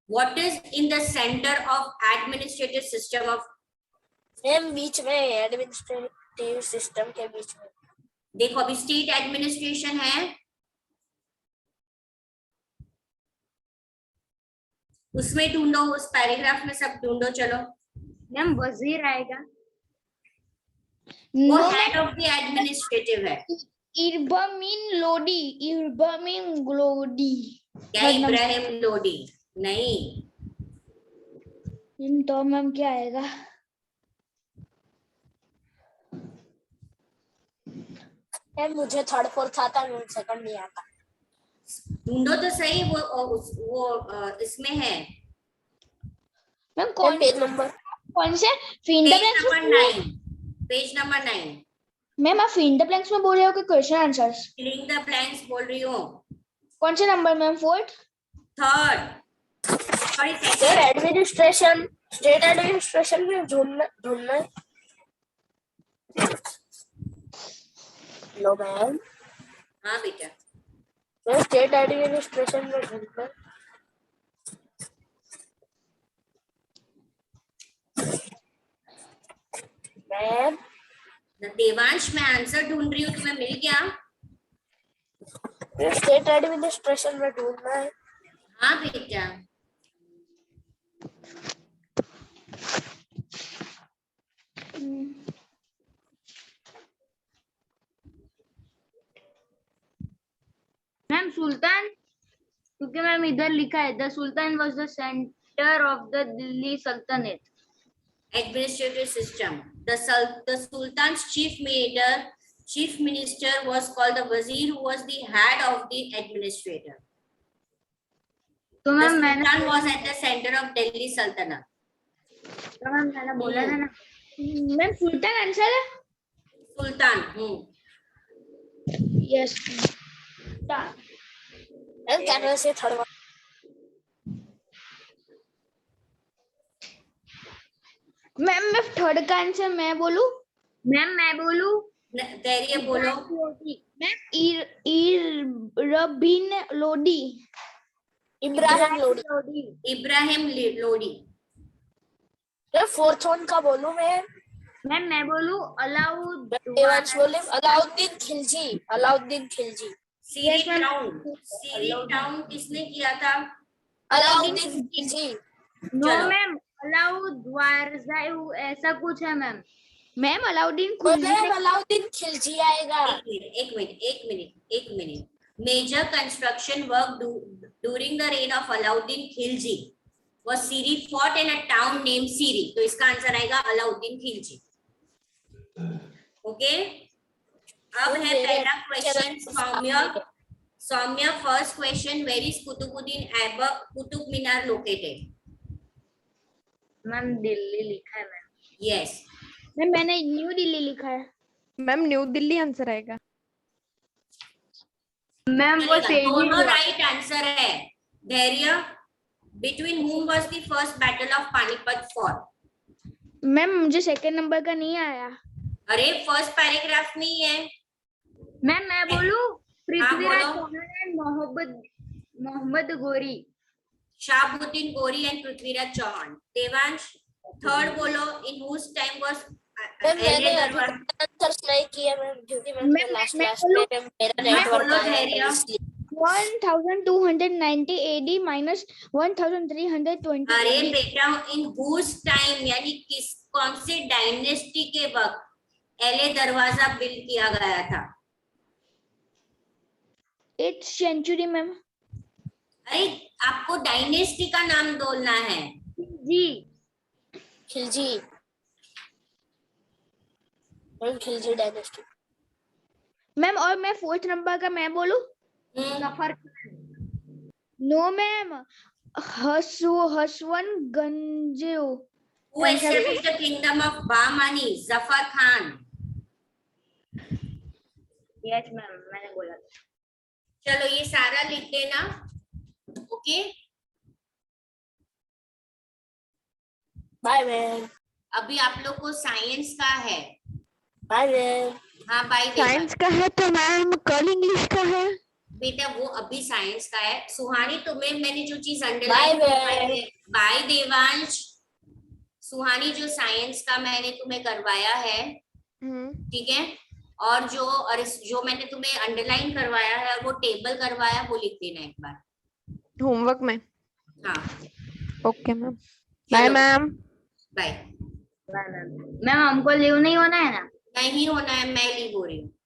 What is in the centre of administrative system of? Ma'am बीच में, एडमिनिस्ट्रेटिव सिस्टम के बीच में। देखो अभी स्टेट एडमिनिस्ट्रेशन है, उसमें ढूंढो, उस पैराग्राफ में सब ढूंढो। चलो, मैम वजीर आएगा। वो no head of the administrative है। इब्राहिम लोडी। क्या इब्राहिम लोडी? नहीं, तो मैम क्या आएगा? मैम मुझे थर्ड फोर्थ आता है, मुझे सेकंड नहीं आता। ढूंढो तो सही। इसमें है मैम कौन पेज नंबर? कौन से fill in the page number 9, page number 9। Ma'am आप फिल इन द ब्लैंक्स में बोल रहे हो कि question answers? Filling the blanks बोल रही हूँ। कौन से number ma'am? Fourth? Third, sorry sir administration, state administration में ढूंढना है। लो मैम। हाँ बेटा, सर स्टेट एडमिनिस्ट्रेशन में ढूंढना है। मैम देवांश, मैं आंसर ढूंढ रही हूँ, तुम्हें मिल गया? स्टेट एडमिनिस्ट्रेशन में ढूंढना है। हाँ बेटा, मैम सुल्तान, क्योंकि मैम इधर लिखा है the sultan was the centre of the Delhi सल्तनत। administrative system. The Sultan's chief minister was called the Wazir, who was the head of the administrator. तो The मैम मैंने Sultan was at the center of Delhi Sultanate. तो ma'am मैंने बोला था ना। Ma'am सुल्तान answer है? Sultan. Yes. Ma'am can I से third one? Ma'am मैं थर्ड का आंसर मैं बोलूं? मैम मैं बोलूं? धैर्य बोलो। Ma'am Irwin Lodi. Ibrahim Lodi. Ibrahim Lodi. Fourth one का बोलूं मैं? मैम मैं बोलूं? देवांश बोले अलाउद्दीन खिलजी। अलाउद्दीन खिलजी। सीरी टाउन किसने किया था? अलाउद्दीन खिलजी। नो मैम, अलाउद्दीन ऐसा कुछ है ma'am. Ma'am Alauddin ma'am Alauddin Khilji आएगा। एक minute. Major construction work during the reign of Alauddin Khilji was Siri fought in a town named Siri. तो इसका आंसर आएगा अलाउद्दीन खिलजी. ओके, अब है पहला question Saumya. Saumya, first question, where is Qutubuddin Aibak Qutub Minar located? Ma'am Delhi लिखा है मैम. यस. मैम मैंने न्यू दिल्ली लिखा है. मैम न्यू दिल्ली आंसर आएगा. मैम वो सेम ही दोनों हुआ. राइट आंसर है. Dhairya, between whom was the first battle of Panipat fought? Ma'am मुझे सेकंड नंबर का नहीं आया. अरे फर्स्ट पैराग्राफ में ही है. मैम मैं बोलूं, पृथ्वीराज बोलो. चौहान एंड मोहम्मद गोरी. शाहबुद्दीन गोरी एंड पृथ्वीराज चौहान. देवांश, थर्ड बोलो, इन whose time was मैम मैंने अभी दरबार? आंसर्स नहीं किया मैम, क्योंकि मैं- मैं लास्ट मैं क्लास बोलूं? में मेरा मैं नेटवर्क बोलो आया धैर्य. है, इसलिए 1290 AD minus 1320 अरे AD. बेटा, इन whose टाइम यानी किस कौन से डायनेस्टी के वक्त एले दरवाजा बिल्ड किया गया था? 8th century ma'am. अरे आपको डायनेस्टी का नाम बोलना है. जी. Khilji. Ma'am Khilji dynasty. Ma'am और मैं फोर्थ नंबर का मैं बोलूं? जफर. नो मैम, हसवन गंजेव. Who established the kingdom of Bahmani? Zafar Khan. Yes ma'am, मैंने बोला. चलो ये सारा लिख देना. Okay, bye ma'am. अभी आप लोग को साइंस का है. Bye ma'am. हाँ बाय साइंस का है तो मैम कल इंग्लिश का है. बेटा, वो अभी साइंस का है. सुहानी, तुम्हें मैंने जो चीज Bye, अंडरलाइन ma'am. है. बाय देवांश. सुहानी, जो साइंस का मैंने तुम्हें करवाया है, ठीक है, और जो मैंने तुम्हें अंडरलाइन करवाया है और वो टेबल करवाया, वो लिख देना एक बार. होमवर्क में. हाँ, ओके मैम. बाय चलो, मैम. बाय. मैम हमको लीव नहीं होना है ना? नहीं होना है, मैं लीव हो रही हूँ.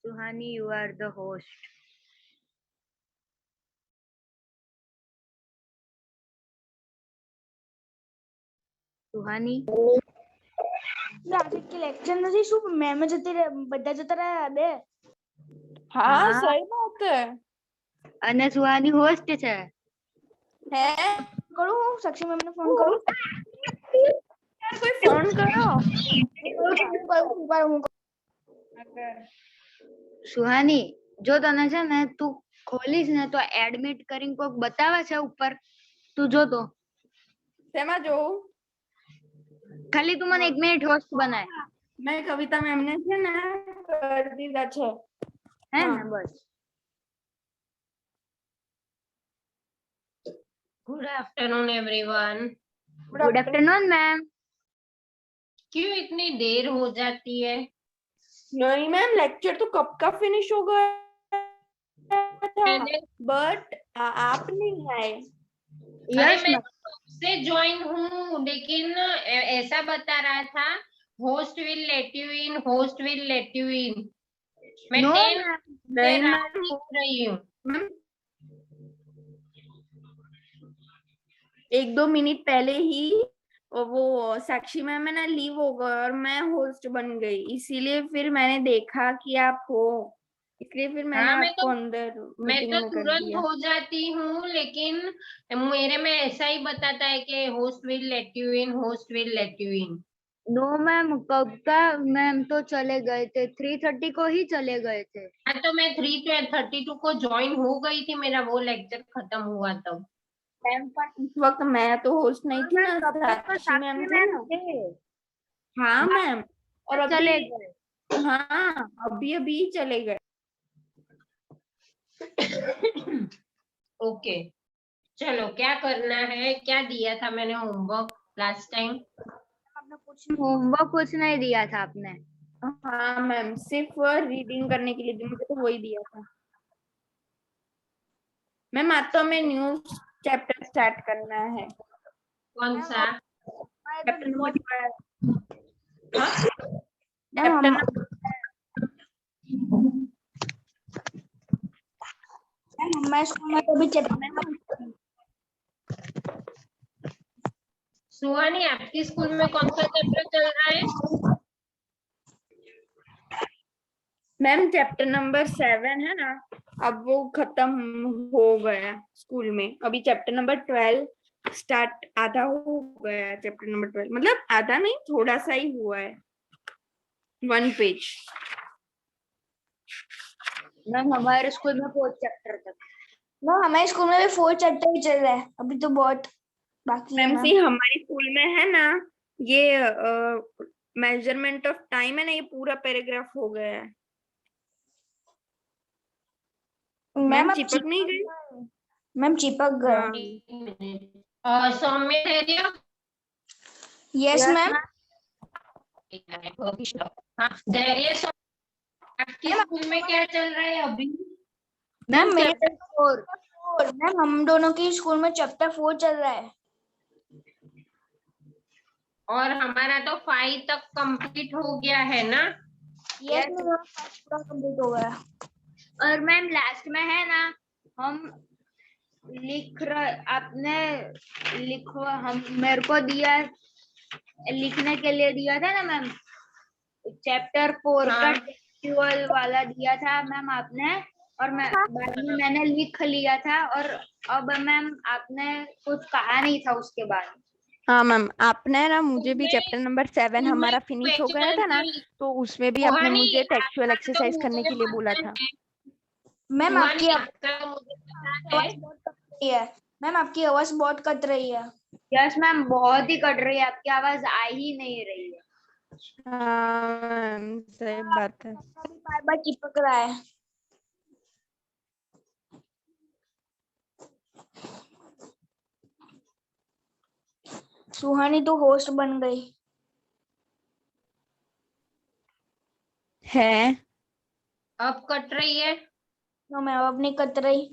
सुहानी, you are the host. Suhani, આજે કે લેક્ચર નથી શું મેમ જતી રહે બધા જતા રહ્યા બે हाँ हाँ। सही बात है અને સુહાની હોસ્ટ છે. है કરું હું સાક્ષી મેમ ને ફોન કરું यार कोई फोन करो હું સુહાની, જો તને છે ને તું ખોલીશ ને તો એડમિટ કરીને કોક બતાવે છે ઉપર, તું જોતો. सेमा जो ખાલી તું મને 1 મિનિટ હોસ્ટ બનાય. मैं कविता मैम ने છે ને कर દીધા છે હે हाँ। ને બસ. Good afternoon everyone. Good afternoon ma'am. क्यों इतनी देर हो जाती है? नहीं मैम लेक्चर तो कब का फिनिश हो गया था मैंने बट आप नहीं आए अरे યસ मैं મેમ. तो कब से ज्वाइन हूँ, लेकिन ऐसा बता रहा था host will let you in, host will let you इन। मैं नो 10 मैम. से नहीं राह मैम देख रही हूँ। मैम 1-2 मिनट पहले ही वो साक्षी मैम है ना लीव हो गए और मैं होस्ट बन गई, इसीलिए फिर मैंने देखा कि आप हो, इसलिए फिर मैंने हाँ, मैं आपको तो अंदर मैं मीटिंग तो में कर तुरंत दिया। हो जाती हूँ, लेकिन मेरे में ऐसा ही बताता है कि host will let you in, host will let you in. No ma'am, कब का मैम तो चले गए थे, 3:30 को ही चले गए थे. हाँ, तो मैं 3:32 को ज्वाइन हो गई थी, मेरा वो लेक्चर खत्म हुआ तब। मैम पर इस वक्त मैं तो होस्ट नहीं थी ना, तब तक तो साक्षी मैम साक्षी थे मैम ना। थे. हाँ मैम और अभी चले गए. हाँ अभी अभी चले गए। ओके, चलो क्या करना है, क्या दिया था मैंने होमवर्क लास्ट टाइम? आपने कुछ होमवर्क कुछ नहीं दिया था आपने. हाँ मैम सिर्फ रीडिंग करने के लिए मुझे तो वही दिया था मैम। आज तो हमें न्यू चैप्टर स्टार्ट करना है, कौन सा? Chapter number 12। हाँ? चैप्टर नंबर हमारे स्कूल में तो भी चैप्टर सुहानी, आपके स्कूल में कौन सा चैप्टर चल रहा है? मैम चैप्टर नंबर 7 है ना, अब वो खत्म हो गया स्कूल में, अभी चैप्टर नंबर 12 स्टार्ट, आधा हो गया चैप्टर नंबर 12, मतलब आधा नहीं थोड़ा सा ही हुआ है, 1 पेज। मैम हमारे स्कूल में 4 चैप्टर तक. ना हमारे स्कूल में भी 4 चैप्टर ही चल रहा है अभी तो बहुत बाकी है मैम मैम। सी हमारे स्कूल में है ना ये मेजरमेंट ऑफ टाइम है ना, ये पूरा पैराग्राफ हो गया है। मैम अब चिपक नहीं गई? मैम चिपक गया। हाँ। एक मिनट। और सौम्य धैर्य? Yes ma'am. एक मिनट, हाँ, धैर्य आपके स्कूल में क्या चल रहा है अभी? मैम मेरे चैप्टर 4. मैम हम दोनों की स्कूल में चैप्टर 4 चल रहा है। और हमारा तो 5 तक कंप्लीट हो गया है ना? यस मैम पूरा कंप्लीट हो गया। और मैम लास्ट में है ना, हम लिख रहे, आपने लिखो, हम मेरे को दिया लिखने के लिए दिया था ना मैम, चैप्टर 4 का हाँ। टेक्सचुअल वाला दिया था मैम आपने, और मैं बाद में मैंने लिख लिया था, और अब मैम आपने कुछ कहा नहीं था उसके बाद. हाँ मैम आपने ना मुझे भी उसमें- चैप्टर नंबर 7 हमारा फिनिश हो गया था ना, तो उसमें भी आपने मुझे टेक्सचुअल एक्सरसाइज करने के लिए बोला था। मैम आपकी आपका मुझे पता है। आवाज बहुत कट रही है। मैम आपकी आवाज बहुत कट रही है। यस मैम, बहुत ही कट रही है, आपकी आवाज आ ही नहीं रही है. हाँ मैम सही बात है। बार बार चिपक रहा है। सुहानी तो होस्ट बन गई है अब कट रही है। तो मैं अब नहीं कट रही।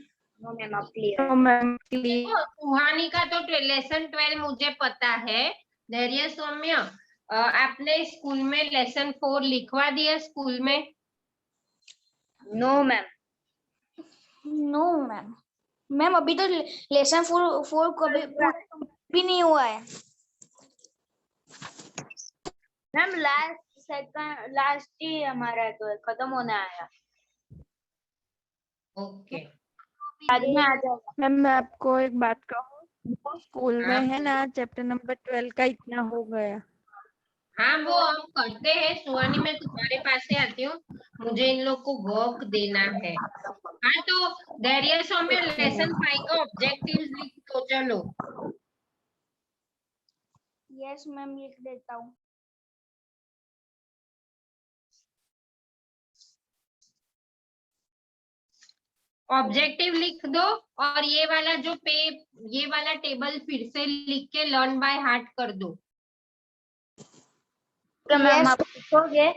नो मैम, आप क्लियर. तो मैम प्लीज देखो, सुहानी का तो लेसन 12 मुझे पता है। धैर्य सौम्य, आपने स्कूल में लेसन 4 लिखवा दिया स्कूल में? No ma'am. No ma'am. Ma'am अभी तो लेसन फोर कभी पूरा भी नहीं हुआ है। मैम लास्ट ही हमारा तो खत्म होने आया, ओके। बाद में आ जाएगा। मैम मैं आपको एक बात कहूँ, स्कूल में हाँ है ना चैप्टर नंबर 12 का इतना हो गया। हाँ, वो हम करते हैं। सुहानी, मैं तुम्हारे पास से आती हूँ, मुझे इन लोग को वर्क देना है। हाँ, तो धैर्य सौम्य लेसन 5 का ऑब्जेक्टिव्स लिख दो, चलो। यस मैम लिख देता हूँ। ऑब्जेक्टिव लिख दो, और ये वाला ये वाला टेबल फिर से लिख के लर्न बाय हार्ट कर दो। तो मैम Yes. आप लिखोगे?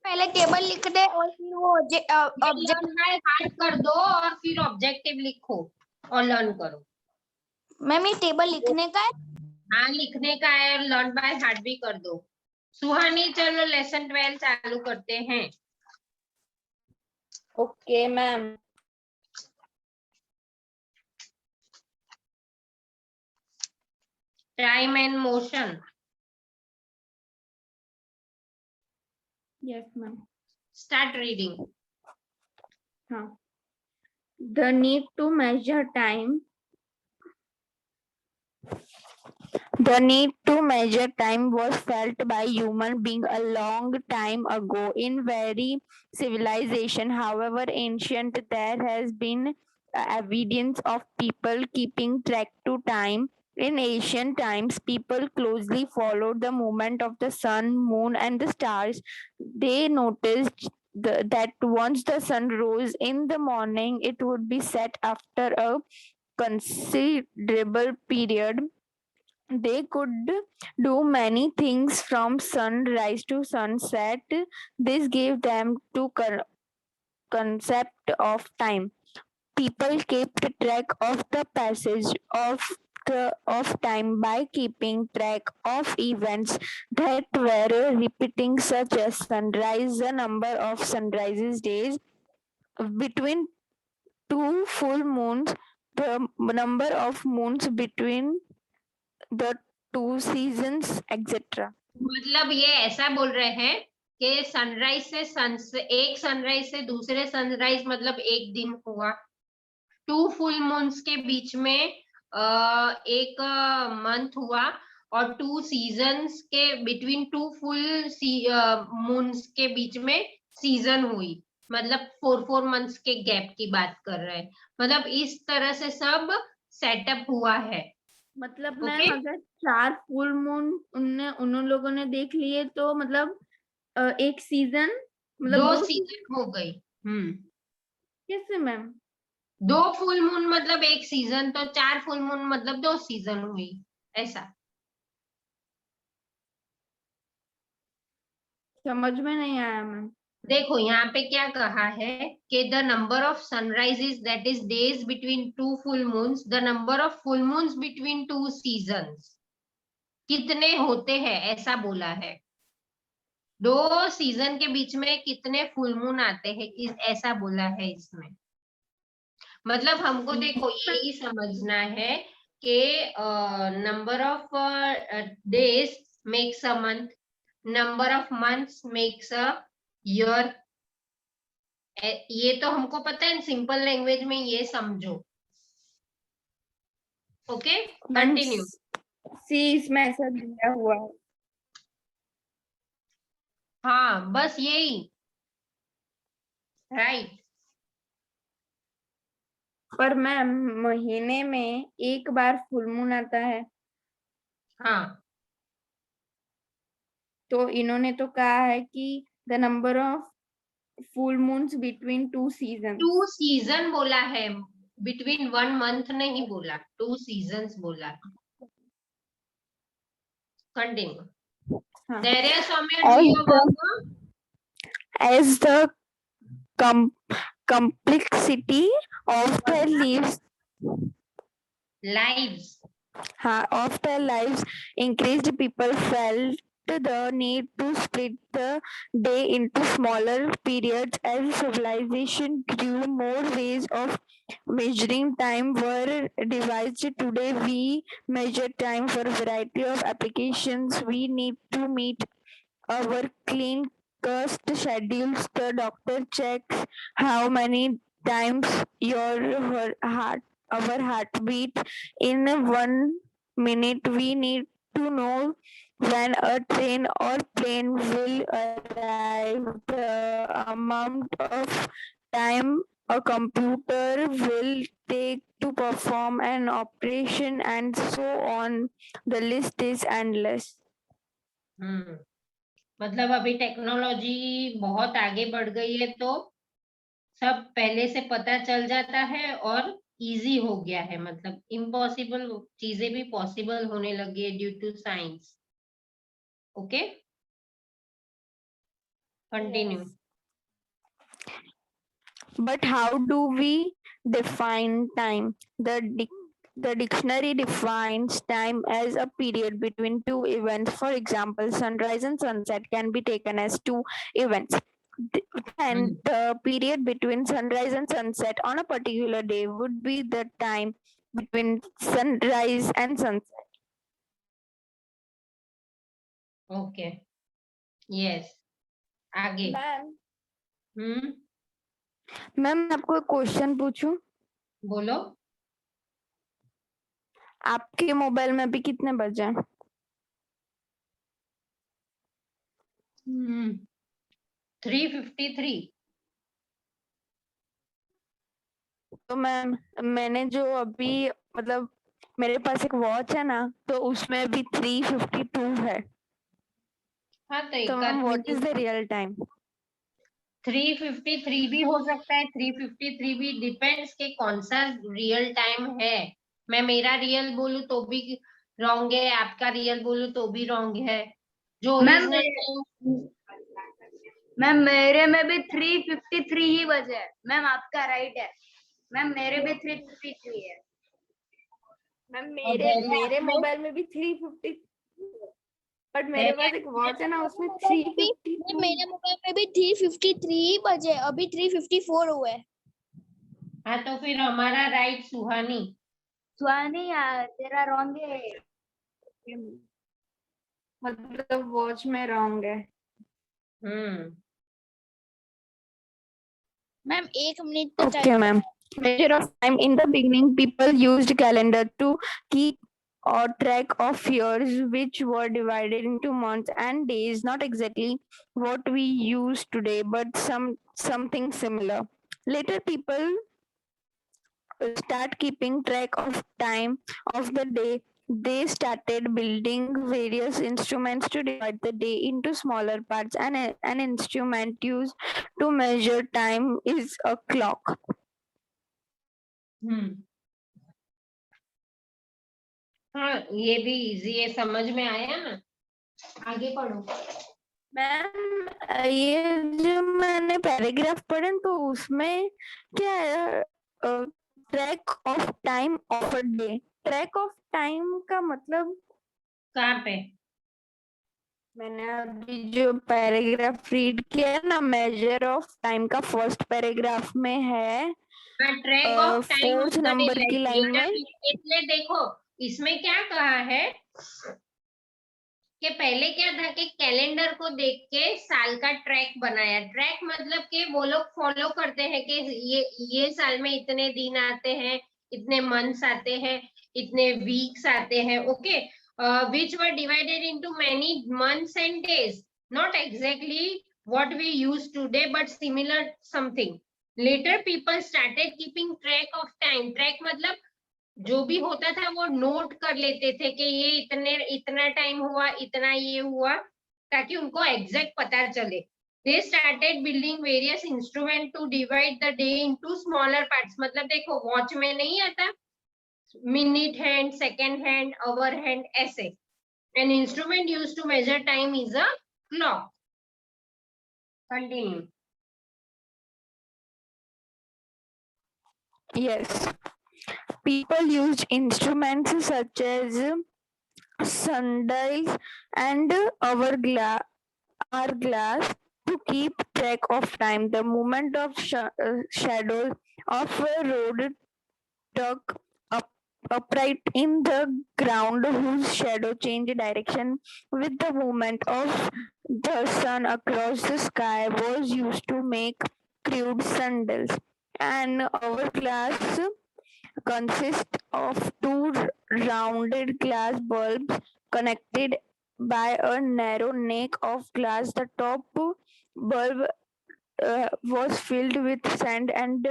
पहले टेबल लिख दे और फिर वो ऑब्जेक्ट। लर्न बाय हार्ट कर दो और फिर ऑब्जेक्टिव लिखो और लर्न करो। मैम ये टेबल लिखने का है? हाँ, लिखने का है, और लर्न बाय हार्ट भी कर दो। सुहानी, चलो लेसन 12 चालू करते हैं। Okay ma'am. Time and motion. Yes ma'am. Start reading. हाँ। The need to measure time. The need to measure time was felt by human being a long time ago in very civilization. However, ancient there has been evidence of people keeping track to time. In ancient times, people closely followed the movement of the sun, moon, and the stars. They noticed that once the sun rose in the morning, it would be set after a considerable period. They could do many things from sunrise to sunset. This gave them to concept of time. People kept track of the passage of time by keeping track of events that were repeating, such as sunrise, the number of sunrises days between two full moons, the number of moons between the two seasons, etc. मतलब ये ऐसा बोल रहे हैं कि sunrise से एक sunrise से दूसरे सनराइज मतलब एक दिन हुआ। टू फुल मून्स के बीच में एक मंथ हुआ, और टू सीजन्स के बिटवीन टू फुल मून्स के बीच में सीजन हुई। मतलब 4 मंथ्स के गैप की बात कर रहे हैं। मतलब इस तरह से सब सेटअप हुआ है। मतलब Okay. मैम अगर 4 फुल मून उन लोगों ने देख लिए तो मतलब एक सीजन, मतलब 2 सीजन हो गई। कैसे मैम? 2 फुल मून मतलब एक सीजन, तो 4 फुल मून मतलब 2 सीजन हुई, ऐसा। समझ में नहीं आया मैम। देखो यहाँ पे क्या कहा है कि the number of sunrises that is days between two full moons, the number of full moons between two seasons, कितने होते हैं ऐसा बोला है। 2 सीजन के बीच में कितने फुल मून आते हैं ऐसा बोला है इसमें। मतलब हमको देखो यही समझना है कि number of days makes a month, number of months makes a year. ये तो हमको पता है, सिंपल लैंग्वेज में ये समझो। Okay, continue. सी इसमें ऐसा दिया हुआ है। हाँ, बस यही, राइट। पर मैम महीने में एक बार फुल मून आता है। हाँ, तो इन्होंने तो कहा है कि the number of full moons between two season. 2 season बोला है, बिटवीन 1 मंथ नहीं बोला, 2 सीजन्स बोला। कंटिन्यू। हाँ। Dhairya Saumya, do your work. As the complexity of their lives lives. of their lives increased, people felt the need to split the day into smaller periods. As civilization grew, more ways of measuring time were devised. Today, we measure time for a variety of applications. We need to meet our clean cost schedules. The doctor checks how many times our heartbeat in 1 minute. We need to know when a train or plane will arrive, the amount of time a computer will take to perform an operation, and so on. The list is endless. मतलब अभी technology बहुत आगे बढ़ गई है तो सब पहले से पता चल जाता है और इजी हो गया है, मतलब इम्पॉसिबल चीजें भी पॉसिबल होने लगी है due to science. Okay, continue. But how do we define time? The dictionary defines time as a period between two events. For example, sunrise and sunset can be taken as two events. And the period between sunrise and sunset on a particular day would be the time between sunrise and sunset. Okay, yes, आगे. Ma'am मैं आपको एक question पूछूं? बोलो. आपके mobile में अभी कितने बजे हैं? 3:53. तो मैंने जो अभी मतलब मेरे पास एक वॉच है ना, तो उसमें भी 3:52 है. हाँ, तो ma'am what is the real time? 3:53 भी हो सकता है, 3:53 भी, डिपेंड्स के कौन सा रियल टाइम है. मैं मेरा रियल बोलूं तो भी रॉन्ग है, आपका रियल बोलूं तो भी रॉन्ग है. जो ओरिजिनल टाइम, मैम मेरे में भी 3:53 ही बजे है. मैम आपका राइट है. मैम मेरे भी 3:53 है. मैम मेरे मोबाइल में भी 3:50, बट मेरे पास एक वॉच है ना, उसमें 3:52. मेरे मोबाइल में भी 3:53 बजे, अभी 3:54 हुए. हाँ तो फिर हमारा राइट सुहानी. सुहानी यार तेरा रॉन्ग है. मतलब वॉच में रॉन्ग है. मैम 1 मिनट तो Okay, ma'am. Measure of time. In the beginning, people used calendar to keep or track of years, which were divided into months and days. Not exactly what we use today, but something similar. Later, people start keeping track of time of the day. They started building various instruments to divide the day into smaller parts, and an instrument used to measure time is a clock. हाँ, ये भी easy है, समझ में आया ना. आगे पढ़ो. मैम ये जो मैंने पैराग्राफ पढ़े तो उसमें क्या है? Track of time of a day. Track of time का मतलब कहाँ पे? मैंने अभी जो पैराग्राफ रीड किया है ना, मेजर ऑफ टाइम का फर्स्ट पैराग्राफ में है. Track of time fourth number की लाइन में. इसलिए देखो इसमें क्या कहा है कि पहले क्या था कि कैलेंडर को देख के साल का ट्रैक बनाया. ट्रैक मतलब कि वो लोग फॉलो करते हैं कि ये साल में इतने दिन आते हैं, इतने मंथ्स आते हैं, इतने वीक्स आते हैं. Okay, which were divided into many months and days. Not exactly what we use today, but similar something. Later people started keeping track of time. Track मतलब जो भी होता था वो नोट कर लेते थे कि ये इतना टाइम हुआ, इतना ये हुआ, ताकि उनको एग्जैक्ट पता चले. They started building various instruments to divide the day into smaller parts. मतलब देखो वॉच में नहीं आता minute hand, second hand, hour hand, ऐसे. An instrument used to measure time is a clock. Continue. Yes. People used instruments such as sundials and hourglass to keep track of time. The movement of shadows of a road tuck upright in the ground whose shadow changed direction with the movement of the sun across the sky was used to make crude sundials. An hourglass consists of two rounded glass bulbs connected by a narrow neck of glass. The top bulb was filled with sand and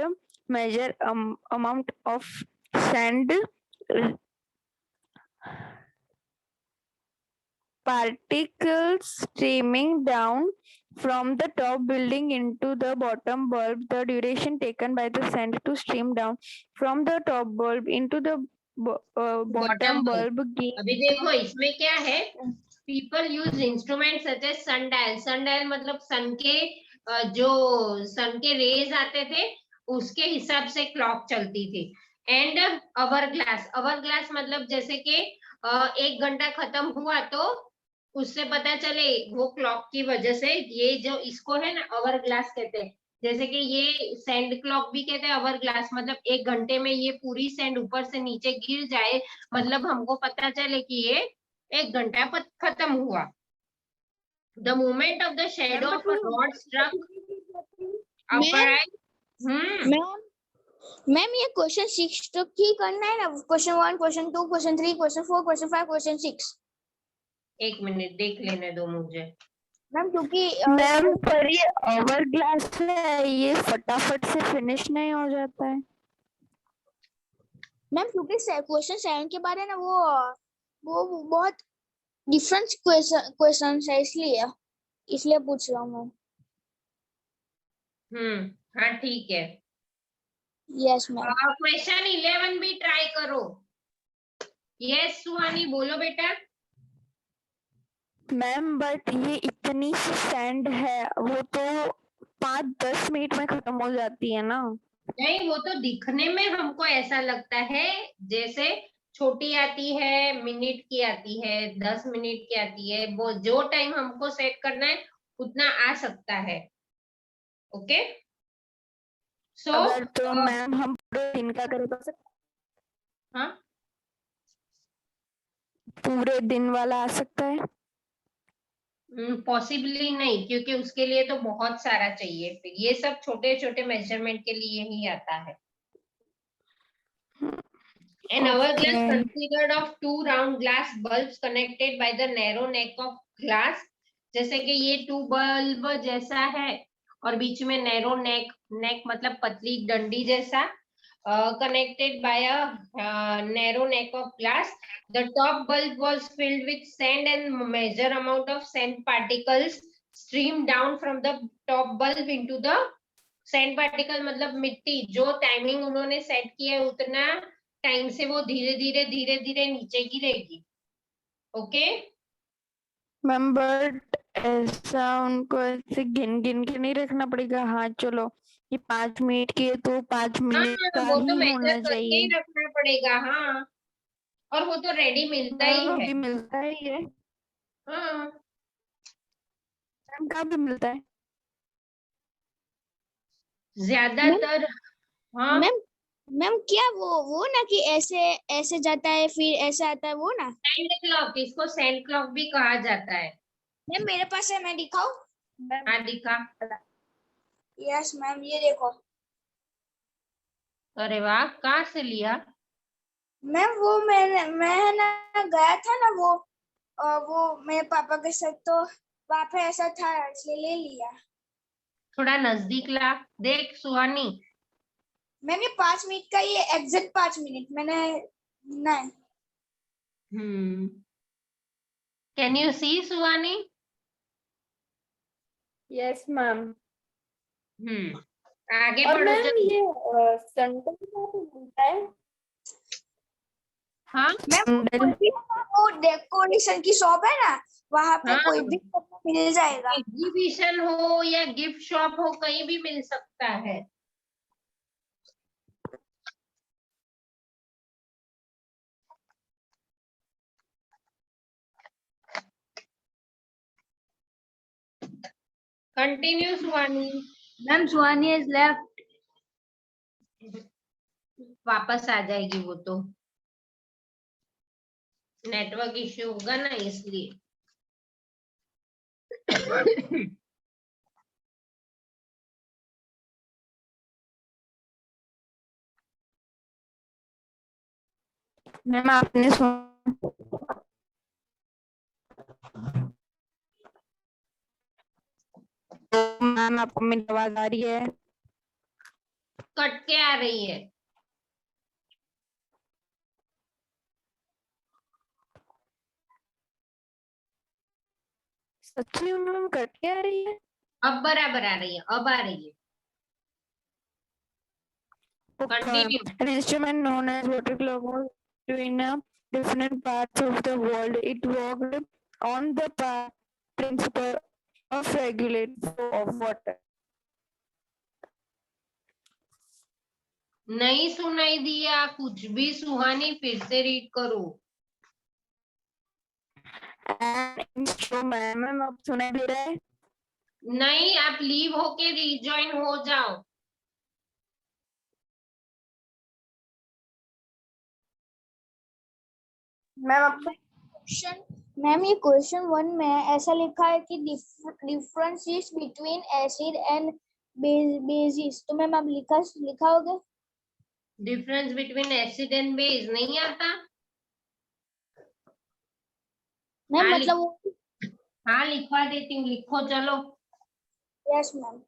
measure amount of sand particles streaming down from the top building into the bottom bulb. The duration taken by the sand to stream down from the top bulb into the bottom bulb gain. अभी देखो इसमें क्या है, people use instrument such as sundial. Sundial मतलब sun के जो सन के raise आते थे उसके हिसाब से क्लॉक चलती थी. एंड अवर ग्लास मतलब जैसे कि 1 घंटा खत्म हुआ तो उससे पता चले वो क्लॉक की वजह से, ये जो इसको है ना अवर ग्लास कहते हैं. जैसे कि ये सैंड क्लॉक भी कहते हैं अवर ग्लास, मतलब 1 घंटे में ये पूरी सैंड ऊपर से नीचे गिर जाए, मतलब हमको पता चले कि ये 1 घंटा खत्म हुआ. The movement of the shadow of a rod struck upright. Ma'am ये क्वेश्चन 6 तक ही करना है ना, question 1, question 2, question 3, question 4, question 5, question 6. 1 minute देख लेने दो मुझे. मैम क्योंकि मैम पर ये ओवर ग्लास है, ये फटाफट से फिनिश नहीं हो जाता है. मैम क्योंकि क्वेश्चन 7 के बारे ना वो बहुत डिफरेंट क्वेश्चन है, इसलिए पूछ रहा हूँ मैं. हाँ ठीक है. Yes ma'am. क्वेश्चन 11 भी ट्राई करो. यस सुहानी बोलो बेटा. मैम बट ये इतनी सी सैंड है, वो तो 5-10 मिनट में खत्म हो जाती है ना. नहीं, वो तो दिखने में हमको ऐसा लगता है जैसे छोटी आती है, मिनट की आती है, 10 मिनट की आती है. वो जो टाइम हमको सेट करना है उतना आ सकता है. ओके सो अगर तो मैम हम पूरे दिन का करें तो हाँ पूरे दिन वाला आ सकता है. पॉसिबली नहीं, क्योंकि उसके लिए तो बहुत सारा चाहिए. फिर ये सब छोटे छोटे मेजरमेंट के लिए ही आता है. An hourglass considered of 2 round glass bulbs connected by the narrow neck of glass. जैसे कि ये 2 बल्ब जैसा है और बीच में नैरो नेक मतलब पतली डंडी जैसा, connected by a narrow neck of glass. The top bulb was filled with sand and measure amount of sand particles streamed down from the top bulb into the sand particle मतलब मिट्टी. जो timing उन्होंने set किया है उतना time से वो धीरे धीरे नीचे गिरेगी. ओके मैम बट ऐसा उनको ऐसे गिन के नहीं रखना पड़ेगा. हाँ चलो ये 5 मिनट की है तो 5 मिनट का वो तो ही मेजर होना करके चाहिए. ही रखना पड़ेगा. हाँ और वो तो रेडी मिलता ही मैम है. अभी मिलता है ये. हाँ मैम कहाँ पे मिलता है. ज्यादातर. हाँ मैम क्या वो ना कि ऐसे जाता है फिर ऐसे आता है, वो ना सैंड क्लॉक, इसको सैंड क्लॉक भी कहा जाता है. मैम मेरे पास है, मैं दिखाऊं. हाँ दिखा. यस मैम ये देखो. अरे वाह, कहाँ से लिया. मैम वो मैं ना गया था ना वो मेरे पापा के साथ, तो वहाँ पे ऐसा था इसलिए ले लिया. थोड़ा नजदीक ला. देख सुहानी. मैम ये 5 मिनट का, ये एग्जैक्ट 5 मिनट मैंने नहीं. Can you see Suhani. Yes ma'am. आगे और बढ़ो. मैम ये संडे को मिलता है. हाँ मैम वो डेकोरेशन की शॉप है ना, वहाँ पे हाँ. कोई भी मिल जाएगा. एग्जीबिशन हो या गिफ्ट शॉप हो, कहीं भी मिल सकता है. Continue Suhani. Ma'am Suhani is left. वापस आ जाएगी वो तो, नेटवर्क इश्यू होगा ना इसलिए. मैम आपने मैम आपको मेरी आवाज आ रही है? कट के आ रही है. सच्ची में मैम कट के आ रही है? अब बराबर आ रही है, अब आ रही है. Continue. An instrument known as water clock was in different parts of the world. It worked on the principle of regulate flow of water. नहीं सुनाई दिया कुछ भी सुहानी, फिर से रीड करो. An instrument, मैम अब सुनाई दे रहा है? नहीं, आप लीव होके रिजॉइन हो जाओ. मैम अब मैम ये क्वेश्चन 1 में ऐसा लिखा है कि difference is between acid and bases, तो मैम आप लिखा होगा. Difference between acid and base नहीं आता. मैम हाँ, मतलब हाँ लिखवा देती हूँ, लिखो चलो. Yes ma'am.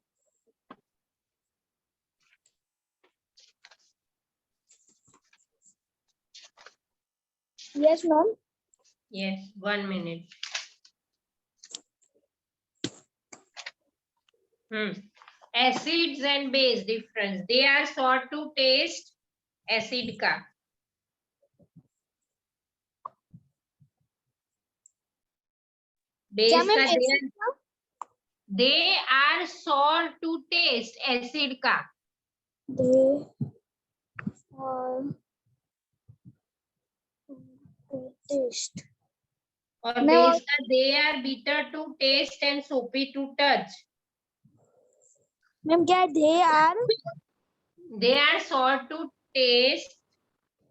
Yes ma'am. Yes, 1 minute. Acids and base difference. They are sought to taste acid का. क्या Base मैम का they are sought to taste acid का. टेस्ट और मैं base का they are bitter to taste and soapy to touch. Ma'am क्या they are They are sought to taste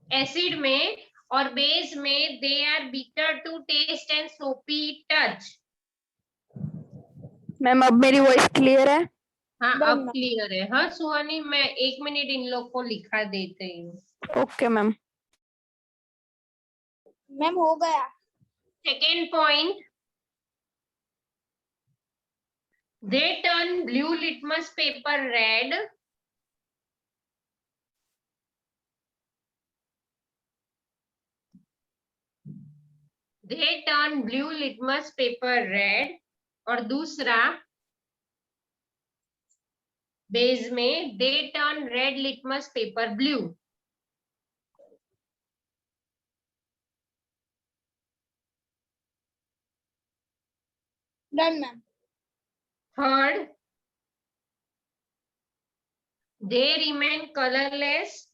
acid में, और base में they are bitter to taste and soapy touch. Ma'am अब मेरी वॉइस क्लियर है? हाँ Done, अब ma'am. Clear है. हाँ सुहानी, मैं 1 मिनट इन लोग को लिखा देते हूँ. Okay ma'am. मैम हो गया. Second point, they turn blue litmus paper red. They turn blue litmus paper red. और दूसरा बेस में they turn red litmus paper blue. Done ma'am. Third, they remain colorless.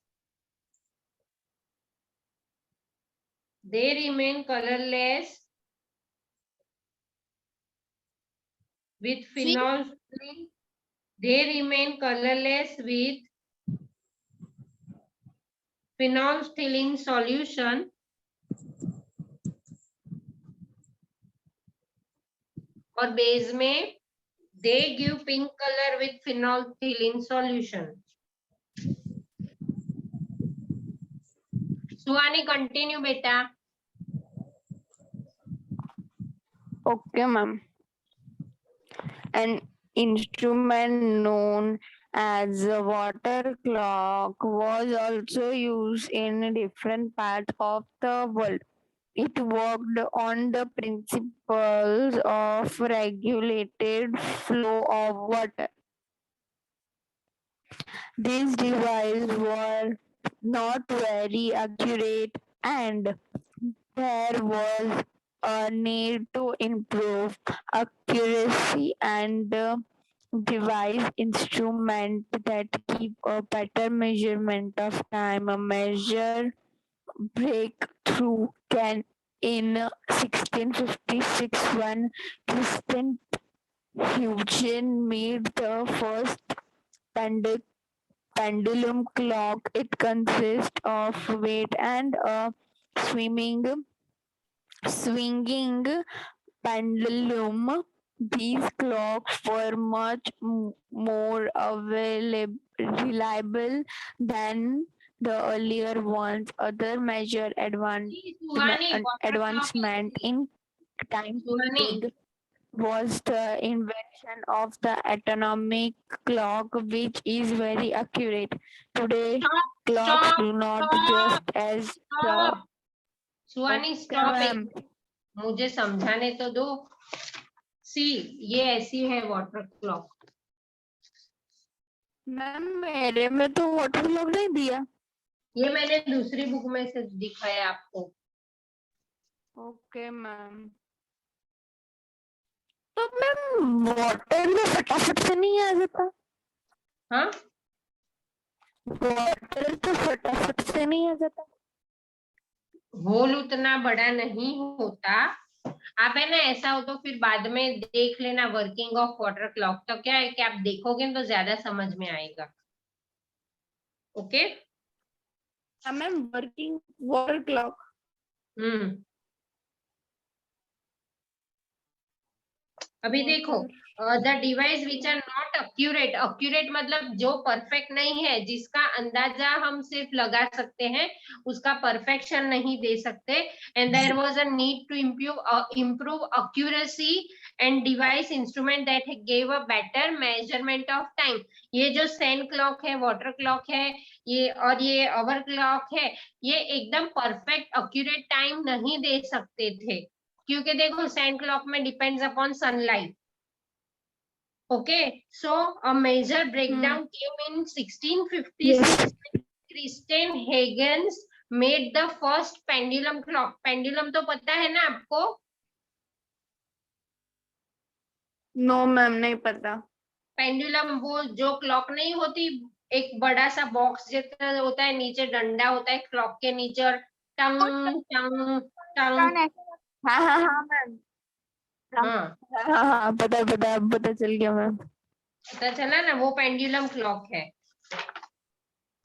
They remain colorless with phenol. They remain colorless with phenolphthalein solution. और base में they give pink color with phenolphthalein solution. Suhani continue बेटा. Okay, ma'am. An instrument known as a water clock was also used in different parts of the world. It worked on the principles of regulated flow of water. These devices were not very accurate, and there was a need to improve accuracy and devise instruments that keep a better measurement of time. A major breakthrough can in 1656 when Tristan Eugene made the first pendulum clock. It consists of weight and a swinging pendulum. These clocks were much more reliable than the earlier ones. Other major Suhani water clock advancement कैसी है? in time Suhani keeping was the invention of the atomic clock, which is very accurate. Today, clocks stop do not stop just as the stop Suhani Okay, stop ma'am. मुझे समझाने तो दो। सी ये ऐसी है water clock. Ma'am मेरे में तो वाटर क्लॉक नहीं दिया। ये मैंने दूसरी बुक में से दिखाया आपको। Okay ma'am. तो मैम वाटर में फटाफट से नहीं आ जाता? हाँ वाटर तो फटाफट से नहीं आ जाता? होल उतना बड़ा नहीं होता। आप है ना ऐसा हो तो फिर बाद में देख लेना वर्किंग ऑफ वाटर क्लॉक। तो क्या है कि आप देखोगे तो ज्यादा समझ में आएगा। Okay ma'am working water clock. अभी देखो the device which are not accurate. Accurate मतलब जो परफेक्ट नहीं है, जिसका अंदाजा हम सिर्फ लगा सकते हैं, उसका परफेक्शन नहीं दे सकते। And there was a need to improve accuracy and device instrument that gave a better measurement of time। ये जो सैंड क्लॉक है, वाटर क्लॉक है, ये और ये आवर क्लॉक है, ये एकदम परफेक्ट अक्यूरेट टाइम नहीं दे सकते थे, क्योंकि देखो सैंड क्लॉक में depends upon sunlight. Okay, so a major breakdown came in 1656 when Christian Huygens made the first pendulum clock। Pendulum तो पता है ना आपको? नो मैम नहीं पता। पेंडुलम वो जो क्लॉक नहीं होती, एक बड़ा सा बॉक्स जैसा होता है, नीचे डंडा होता है क्लॉक के नीचे और टंग टंग टंग। हाँ हाँ हाँ मैम। हाँ हाँ हाँ पता चल गया मैम। पता चला ना, वो पेंडुलम क्लॉक है।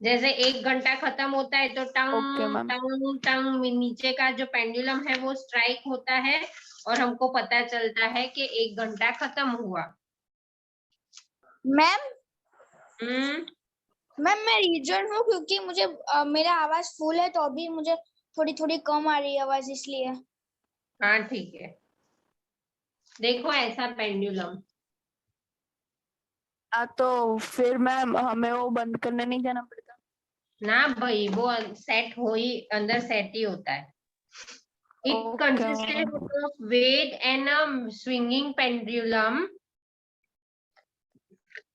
जैसे 1 घंटा खत्म होता है तो Okay, टंग ma'am. टंग टंग नीचे का जो पेंडुलम है वो स्ट्राइक होता है और हमको पता चलता है कि 1 घंटा खत्म हुआ। मैम हम्म मैम मैं रीजन हूँ क्योंकि मुझे मेरा आवाज फुल है तो अभी मुझे थोड़ी थोड़ी कम आ रही है आवाज, इसलिए। हाँ ठीक है। देखो ऐसा पेंडुलम। तो फिर मैम हमें वो बंद करने नहीं जाना पड़ता ना भाई, वो सेट हो ही अंदर सेट ही होता है। It Okay, consisted of weight and a swinging pendulum.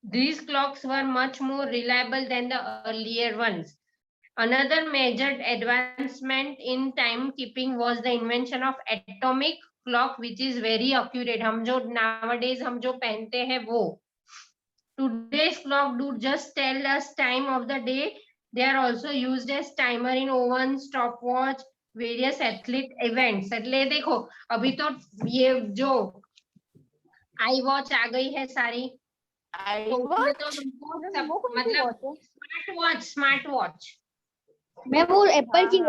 These clocks were much more reliable than the earlier ones. Another major advancement in timekeeping was the invention of atomic clock, which is very accurate। हम जो nowadays हम जो पहनते हैं वो। Today's clock do just tell us time of the day. They are also used as timer in ovens, stopwatch, various athlete events। એટલે देखो अभी तो ये जो आई वॉच आ गई है सारी, तो उसमें तो हमको सब मतलब स्मार्ट वॉच। मैं वो एप्पल की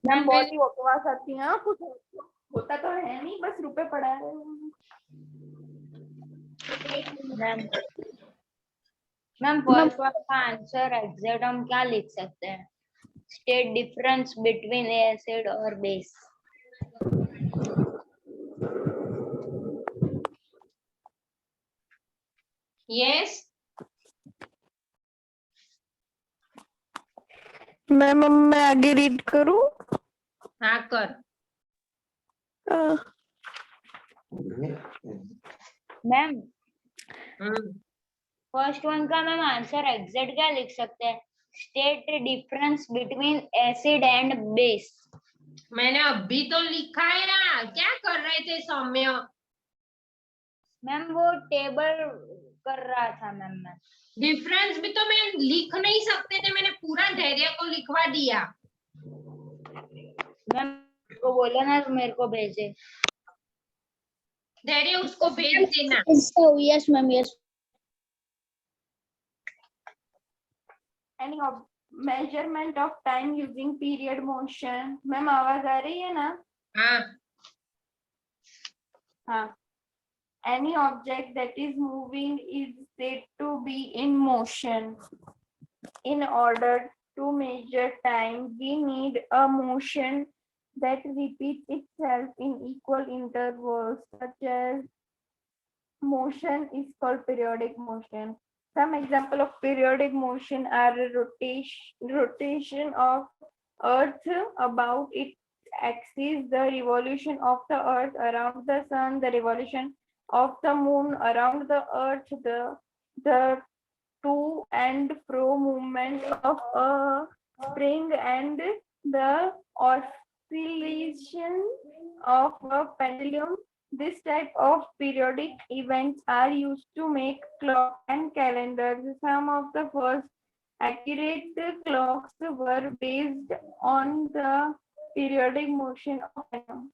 मैम बहुत ही बकवास आती है। कुछ होता तो है नहीं, बस रुपए पड़ा है। मैम फर्स्ट वन का आंसर एग्जैक्ट हम क्या लिख सकते हैं? स्टेट डिफरेंस बिटवीन एसिड और बेस। यस मैम मैं आगे रीड करूं? हाँ कर। मैम फर्स्ट वन का मैम आंसर एग्जैक्ट क्या लिख सकते हैं? State difference between acid and base. मैंने अभी तो लिखा है ना, क्या कर रहे थे सौम्य? मैम वो टेबल कर रहा था मैम। मैं डिफरेंस भी तो मैं लिख नहीं सकते थे, मैंने पूरा धैर्य को लिखवा दिया। मैम को बोला ना मेरे को भेजे। धैर्य उसको भेज देना। So yes, ma'am. Yes. Any of measurement of time using period motion. Ma'am आवाज आ रही है ना? हाँ, हाँ. Any object that is moving is said to be in motion. In order to measure time, we need a motion that repeats itself in equal intervals, such as motion is called periodic motion. Some example of periodic motion are rotation of Earth about its axis, the revolution of the Earth around the Sun, the revolution of the Moon around the Earth, the to and fro movement of a spring, and the oscillation of a pendulum. This type of periodic events are used to make clock and calendars. Some of the first accurate clocks were based on the periodic motion of pendulum.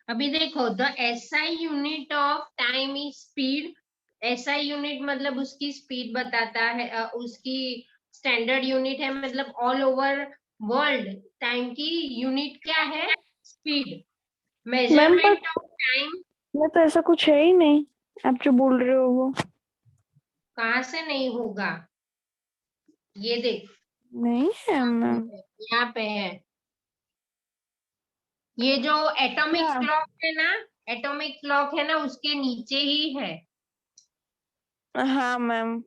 अभी देखो, the SI unit of time is speed. SI unit मतलब उसकी speed बताता है, उसकी standard unit है, मतलब all over world time की यूनिट क्या है? स्पीड। मेजरमेंट ऑफ टाइम मैं तो ऐसा कुछ है ही नहीं, आप जो बोल रहे हो वो कहाँ से नहीं होगा? ये देख, नहीं है मैम। यहाँ पे है, ये जो एटॉमिक हाँ। क्लॉक है ना, एटॉमिक क्लॉक है ना, उसके नीचे ही है। हाँ ma'am.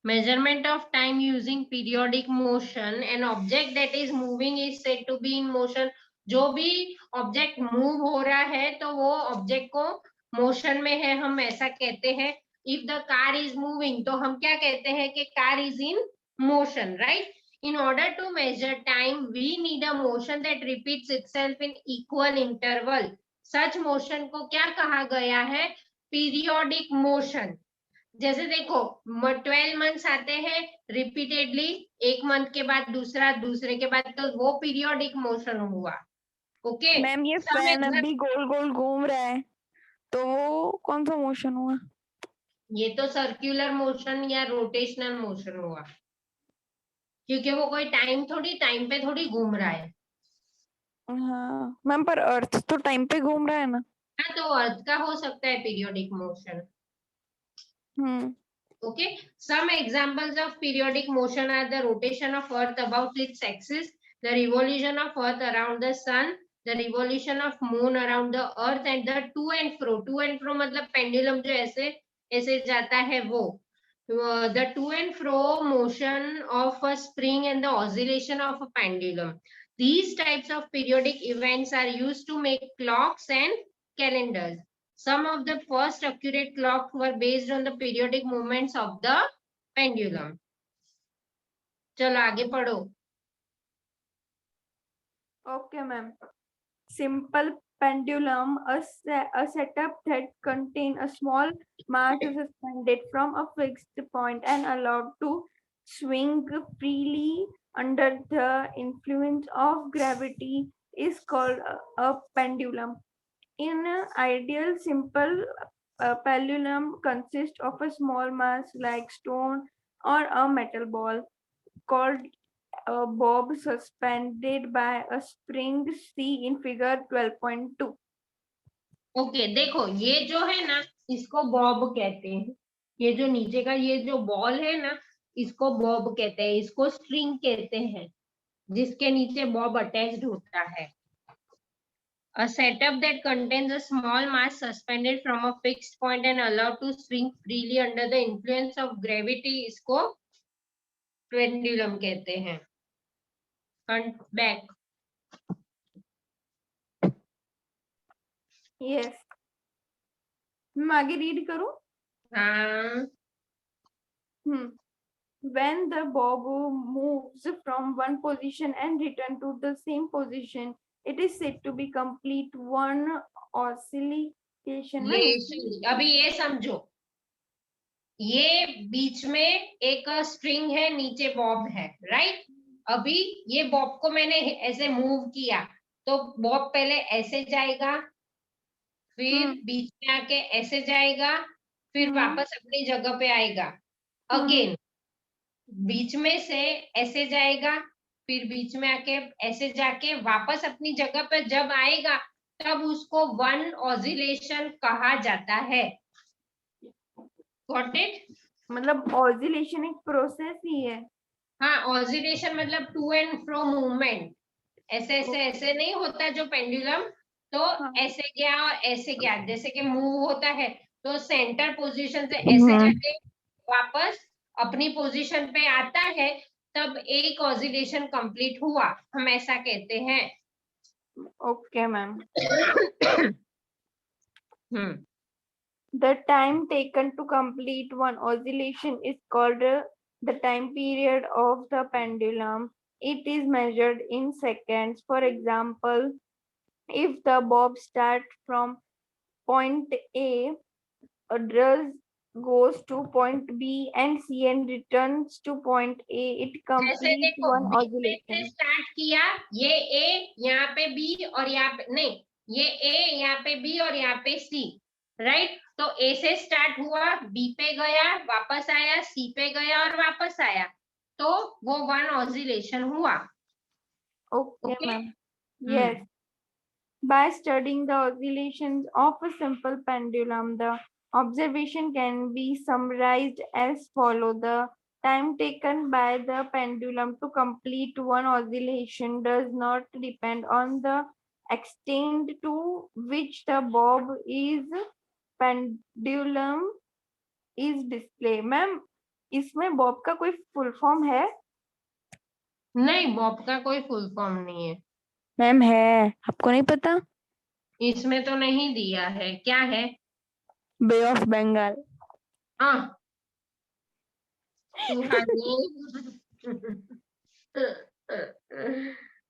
Measurement of time using periodic motion. An object that is moving is said to be in motion. जो भी ऑब्जेक्ट मूव हो रहा है तो वो ऑब्जेक्ट को मोशन में है, हम ऐसा कहते हैं। If the car is moving तो हम क्या कहते हैं कि car is in motion, right? In order to measure time, we need a motion that repeats itself in equal interval. Such motion को क्या कहा गया है? Periodic motion. जैसे देखो, 12 मंथ्स आते हैं रिपीटेडली, एक मंथ के बाद दूसरा, दूसरे के बाद, तो वो पीरियोडिक मोशन हुआ। ओके मैम ये फैन अभी गोल गोल घूम रहा है, तो वो कौन सा मोशन हुआ? ये तो सर्कुलर मोशन या रोटेशनल मोशन हुआ, क्योंकि वो कोई टाइम पे थोड़ी घूम रहा है। हाँ मैम, पर अर्थ तो टाइम पे घूम रहा है ना। हाँ, तो अर्थ का हो सकता है periodic motion. Okay, some examples of periodic motion are the rotation of Earth about its axis, the revolution of Earth around the Sun, the revolution of Moon around the Earth, and the to and fro. To and fro मतलब pendulum जो ऐसे ऐसे जाता है वो। The to and fro motion of a spring and the oscillation of a pendulum. These types of periodic events are used to make clocks and calendars. Some of the first accurate clocks were based on the periodic movements of the pendulum. चलो आगे पढ़ो। Okay ma'am. Simple pendulum, a setup that contain a small mass suspended from a fixed point and allowed to swing freely under the influence of gravity is called a pendulum. In an ideal simple pendulum consists of a small mass like stone or a metal ball called a bob suspended by a spring, see in figure 12.2. Okay देखो, ये जो है ना, इसको Bob कहते हैं। ये जो नीचे का ये जो बॉल है ना, इसको बॉब कहते हैं, इसको स्ट्रिंग कहते हैं, जिसके नीचे बॉब अटैच्ड होता है। A setup that contains a small mass suspended from a fixed point and allowed to swing freely under the influence of gravity, इसको पेंडुलम कहते हैं। बैक। Yes. मैं आगे रीड करूं? हाँ। When the bob moves from one position and return to the same position, it is said to be complete one oscillation. अभी ये समझो, ये बीच में एक स्ट्रिंग है, नीचे बॉब है, राइट। अभी ये बॉब को मैंने ऐसे मूव किया तो बॉब पहले ऐसे जाएगा, फिर बीच में आके ऐसे जाएगा, फिर वापस अपनी जगह पे आएगा, अगेन बीच में से ऐसे जाएगा, फिर बीच में आके ऐसे जाके वापस अपनी जगह पे जब आएगा तब उसको वन ऑसिलेशन कहा जाता है। Got it? मतलब ऑसिलेशन एक प्रोसेस ही है। हाँ, ऑसिलेशन मतलब टू एंड फ्रो मूवमेंट। ऐसे ऐसे ऐसे नहीं होता जो पेंडुलम, तो ऐसे गया और ऐसे गया, जैसे कि मूव होता है तो सेंटर पोजीशन से ऐसे जाके वापस अपनी पोजीशन पे आता है, तब एक ऑसिलेशन कंप्लीट हुआ, हम ऐसा कहते हैं। Okay ma'am. Hmm. The time taken to complete one oscillation is called the time period of the pendulum. It is measured in seconds. For example, if the bob starts from point A, goes to point B and C and returns to point A, it जैसे completes देखो one B पे से oscillation. Start किया, ये ए, यहाँ पे B और यहाँ पे नहीं, ये ए, यहाँ पे बी और यहाँ पे सी, राइट। तो ए से स्टार्ट हुआ, बी पे गया, वापस आया, सी पे गया और वापस आया, तो वो वन ऑसिलेशन हुआ। Okay, Okay? ma'am. Yes. By studying the oscillations of a simple pendulum, the observation can be summarized as follows. The time taken by the pendulum to complete one oscillation does not depend on the extent to which the bob is pendulum is displayed. Ma'am, इसमें Bob का कोई full form है? नहीं, Bob का कोई full form नहीं है ma'am है, आपको नहीं पता? इसमें, तो नहीं दिया है। क्या है? बे ऑफ बंगाल। हाँ, सुहानी।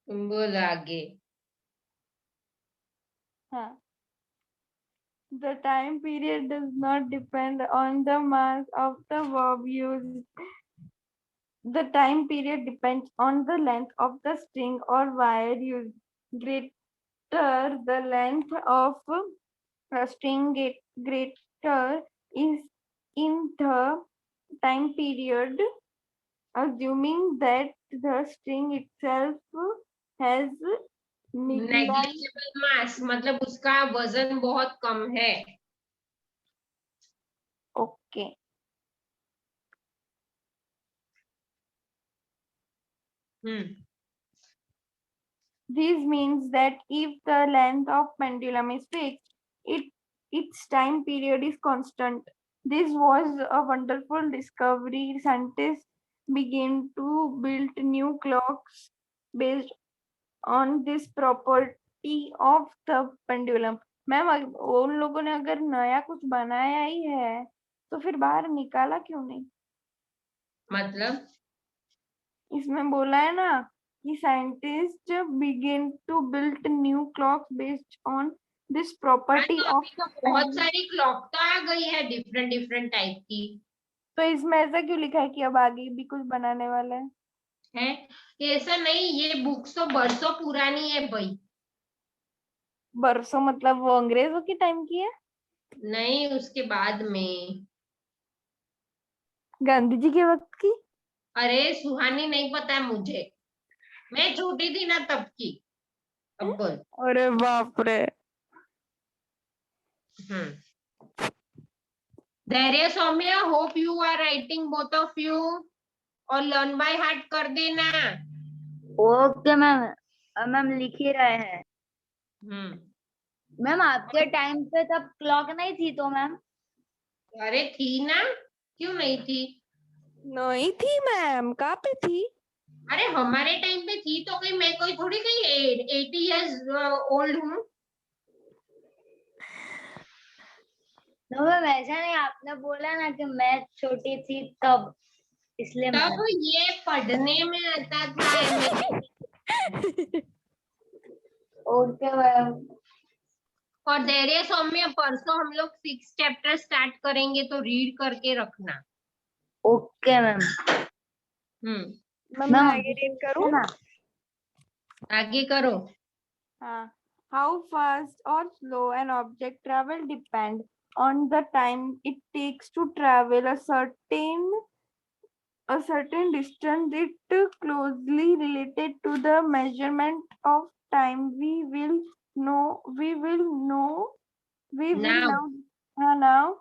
बोल आगे। हाँ. The time period does not depend on the mass of the verb used. The time period depends on the length of the string or wire used. Greater the length of the string, greater is in the time period, assuming that the string itself has negligible mass मतलब उसका वजन बहुत कम है। Okay. This means that if the length of pendulum is fixed, its time period is constant. This was a wonderful discovery. Scientists began to build new clocks based on this property of the pendulum. Ma'am उन लोगों ने अगर नया कुछ बनाया ही है तो फिर बाहर निकाला क्यों नहीं? मतलब इसमें बोला है ना कि scientists begin to build new clocks based on this property of the बहुत pendulum. सारी क्लॉक तो आ गई है डिफरेंट डिफरेंट टाइप की। तो इसमें ऐसा क्यों लिखा है कि अब आगे भी कुछ बनाने वाला है? ऐसा नहीं, ये बुक्स तो बरसों पुरानी है भाई। बरसों मतलब वो अंग्रेजों की टाइम की है? नहीं, उसके बाद में। गांधी जी के वक्त की? अरे सुहानी, नहीं पता है मुझे, मैं छोटी थी ना तब की। अब बोल। अरे बाप रे। Dhairya Saumya, hope you are writing both of you, और लर्न बाय हार्ट कर देना। ओके मैम, मैम लिख ही रहे हैं। मैम आपके टाइम पे तब क्लॉक नहीं थी तो मैम? अरे थी ना, क्यों नहीं थी? नहीं थी मैम, कहाँ पे थी? अरे हमारे टाइम पे थी तो कहीं मैं कोई थोड़ी कहीं 80 इयर्स ओल्ड हूँ। नो मैम ऐसा नहीं, आपने बोला ना कि मैं छोटी थी तब, इसलिए तब ये पढ़ने में आता था। Okay ma'am. और धैर्य सौम्य, परसों हम लोग 6 चैप्टर स्टार्ट करेंगे तो रीड करके रखना। Okay ma'am. मैम मैं आगे रीड करूं? आगे करो। हाँ. How fast or slow an object travel depend on the time it takes to travel a certain distance. It closely related to the measurement of time. We will Now. now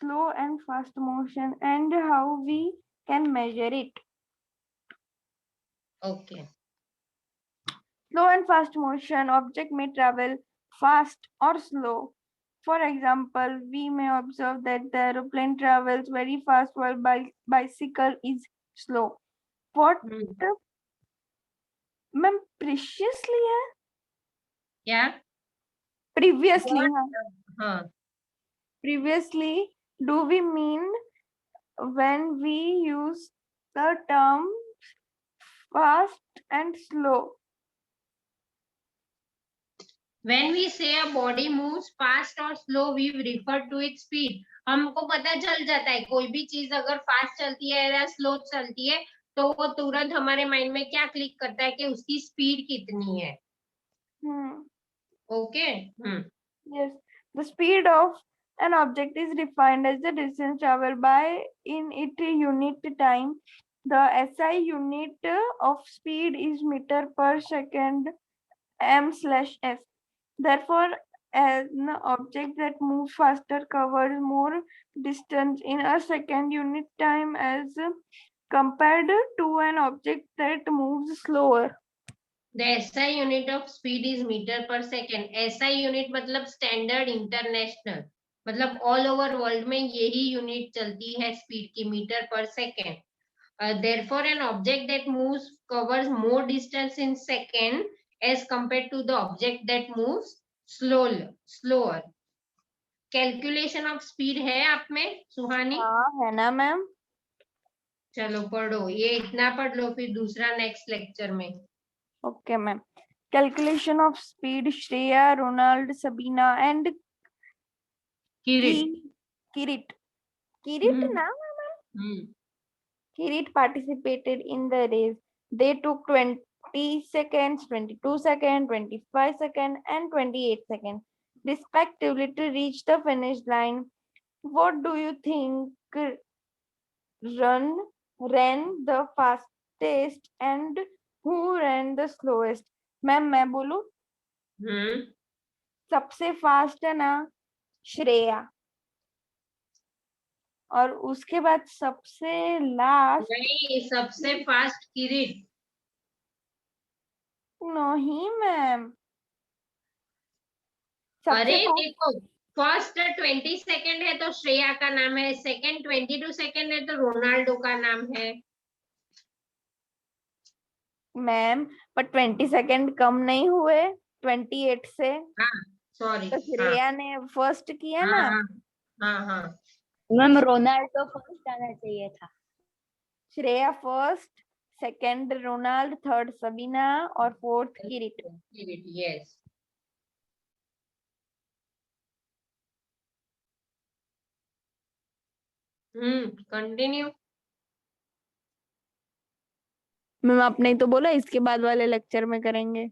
slow and fast motion and how we can measure it. Okay. Slow and fast motion object may travel fast or slow. For example, we may observe that the aeroplane travels very fast while bicycle is slow. What ma'am preciously है? क्या? Previously हाँ. हाँ. Previously, do we mean when we use the term fast and slow? When we say a body moves fast or slow, we refer to its speed. हमको पता चल जाता है कोई भी चीज अगर फास्ट चलती है या स्लो चलती है तो वो तुरंत हमारे माइंड में क्या क्लिक करता है कि उसकी स्पीड कितनी है. Okay. Yes, the speed of an object is defined as the distance traveled by in its unit time. The SI unit of speed is meter per second m/s. Therefore, an object that moves faster covers more distance in a second unit time as compared to an object that moves slower. The SI unit of speed is meter per second. SI unit मतलब standard international, मतलब all over world में यही unit चलती है speed की, metre पर second. Therefore, an object that moves covers more distance in second as compared to the object that moves slower. Calculation of speed है आप में सुहानी? हाँ है ना मैम. चलो पढ़ो, ये इतना पढ़ लो फिर दूसरा नेक्स्ट लेक्चर में. Okay, ma'am. Calculation of speed. Shreya, Ronald, Sabina, and Kirit. Na, ma'am? Kirit participated in the race. They took 20 seconds, 22 seconds, 25 seconds, and 28 seconds, respectively, to reach the finish line. What do you think ran the fastest and who ran the slowest? Ma'am मैं बोलूं? सबसे fast है ना श्रेया, और उसके बाद सबसे last. नहीं, सबसे फास्ट किरीट. नहीं मैम. अरे देखो, फर्स्ट 20 सेकंड है तो श्रेया का नाम है, सेकंड 22 सेकंड है तो रोनाल्डो का नाम है. मैम पर 20 सेकंड कम नहीं हुए 28 से? हाँ सॉरी, तो श्रेया ने फर्स्ट किया ना. हाँ. मैम रोनाल्डो फर्स्ट आना चाहिए था. Shreya first, second Ronald, third Sabina और fourth Kirit. Yes. Continue. Ma'am आपने तो बोला इसके बाद वाले लेक्चर में करेंगे.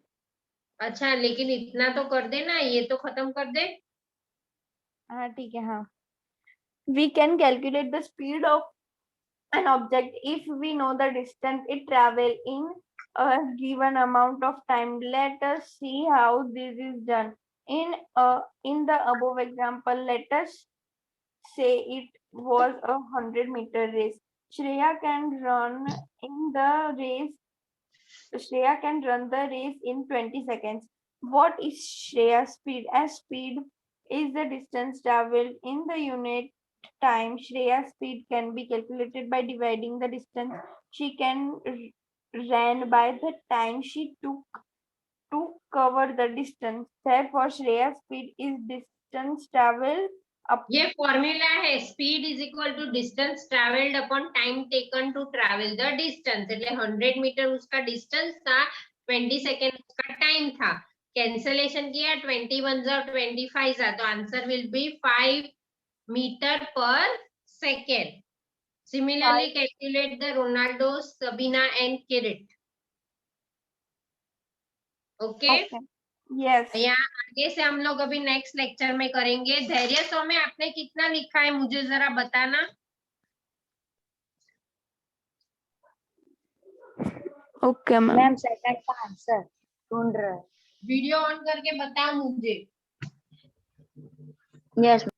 अच्छा, लेकिन इतना तो कर दे ना, ये तो खत्म कर दे. हाँ ठीक है. हाँ. We can calculate the speed of an object if we know the distance it travel in a given amount of time. Let us see how this is done. In the above example, let us say it was a 100-meter race. Shreya can run the race in 20 seconds. What is Shreya's speed? As speed is the distance traveled in the unit time. Shreya's speed can be calculated by dividing the distance she can ran by the time she took to cover the distance. Therefore, Shreya's speed is distance traveled. ये formula है, speed is equal to distance traveled upon time taken to travel the distance. એટલે 100 metre उसका distance था, 20 second उसका time था. Cancellation किया 21 और 25 तो आंसर विल बी 5 मीटर पर second. Similarly, calculate the Ronaldo, Sabina and Kirit. Okay? Yes. यहाँ आगे से हम लोग अभी नेक्स्ट लेक्चर में करेंगे. धैर्य सौम्य आपने कितना लिखा है मुझे जरा बताना. Okay ma'am. मैम सेकंड का आंसर ढूंढ रहे हैं. वीडियो ऑन करके बताओ मुझे. यस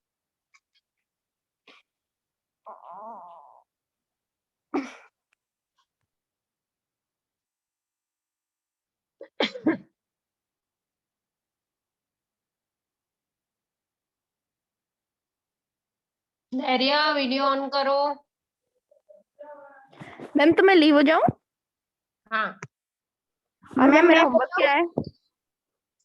धैर्य वीडियो ऑन करो. मैम तो मैं लीव हो जाऊं. हाँ. और मैम मेरा होमवर्क क्या है.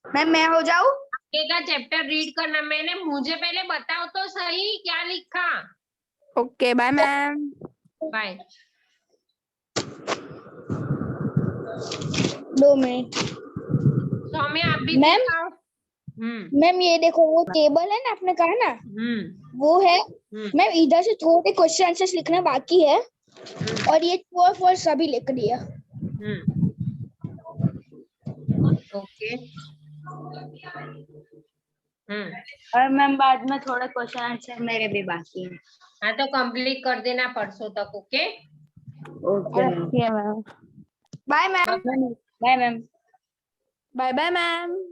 मैम मैं हो जाऊं. आगे का चैप्टर रीड करना. मैंने मुझे पहले बताओ तो सही क्या लिखा. Okay bye ma'am. Bye. 2 minute. Saumya आप भी मैम? बताओ. मैम ये देखो वो टेबल है ना आपने कहा ना वो है. मैम इधर से थोड़े क्वेश्चन आंसर्स लिखना बाकी है और ये ट्रू और फॉल्स सभी लिख दिया. ओके. और मैम बाद में थोड़े क्वेश्चन आंसर मेरे भी बाकी हैं. हाँ तो कंप्लीट कर देना परसों तक. Okay. Okay ma'am. Bye ma'am. Bye ma'am. Bye bye ma'am.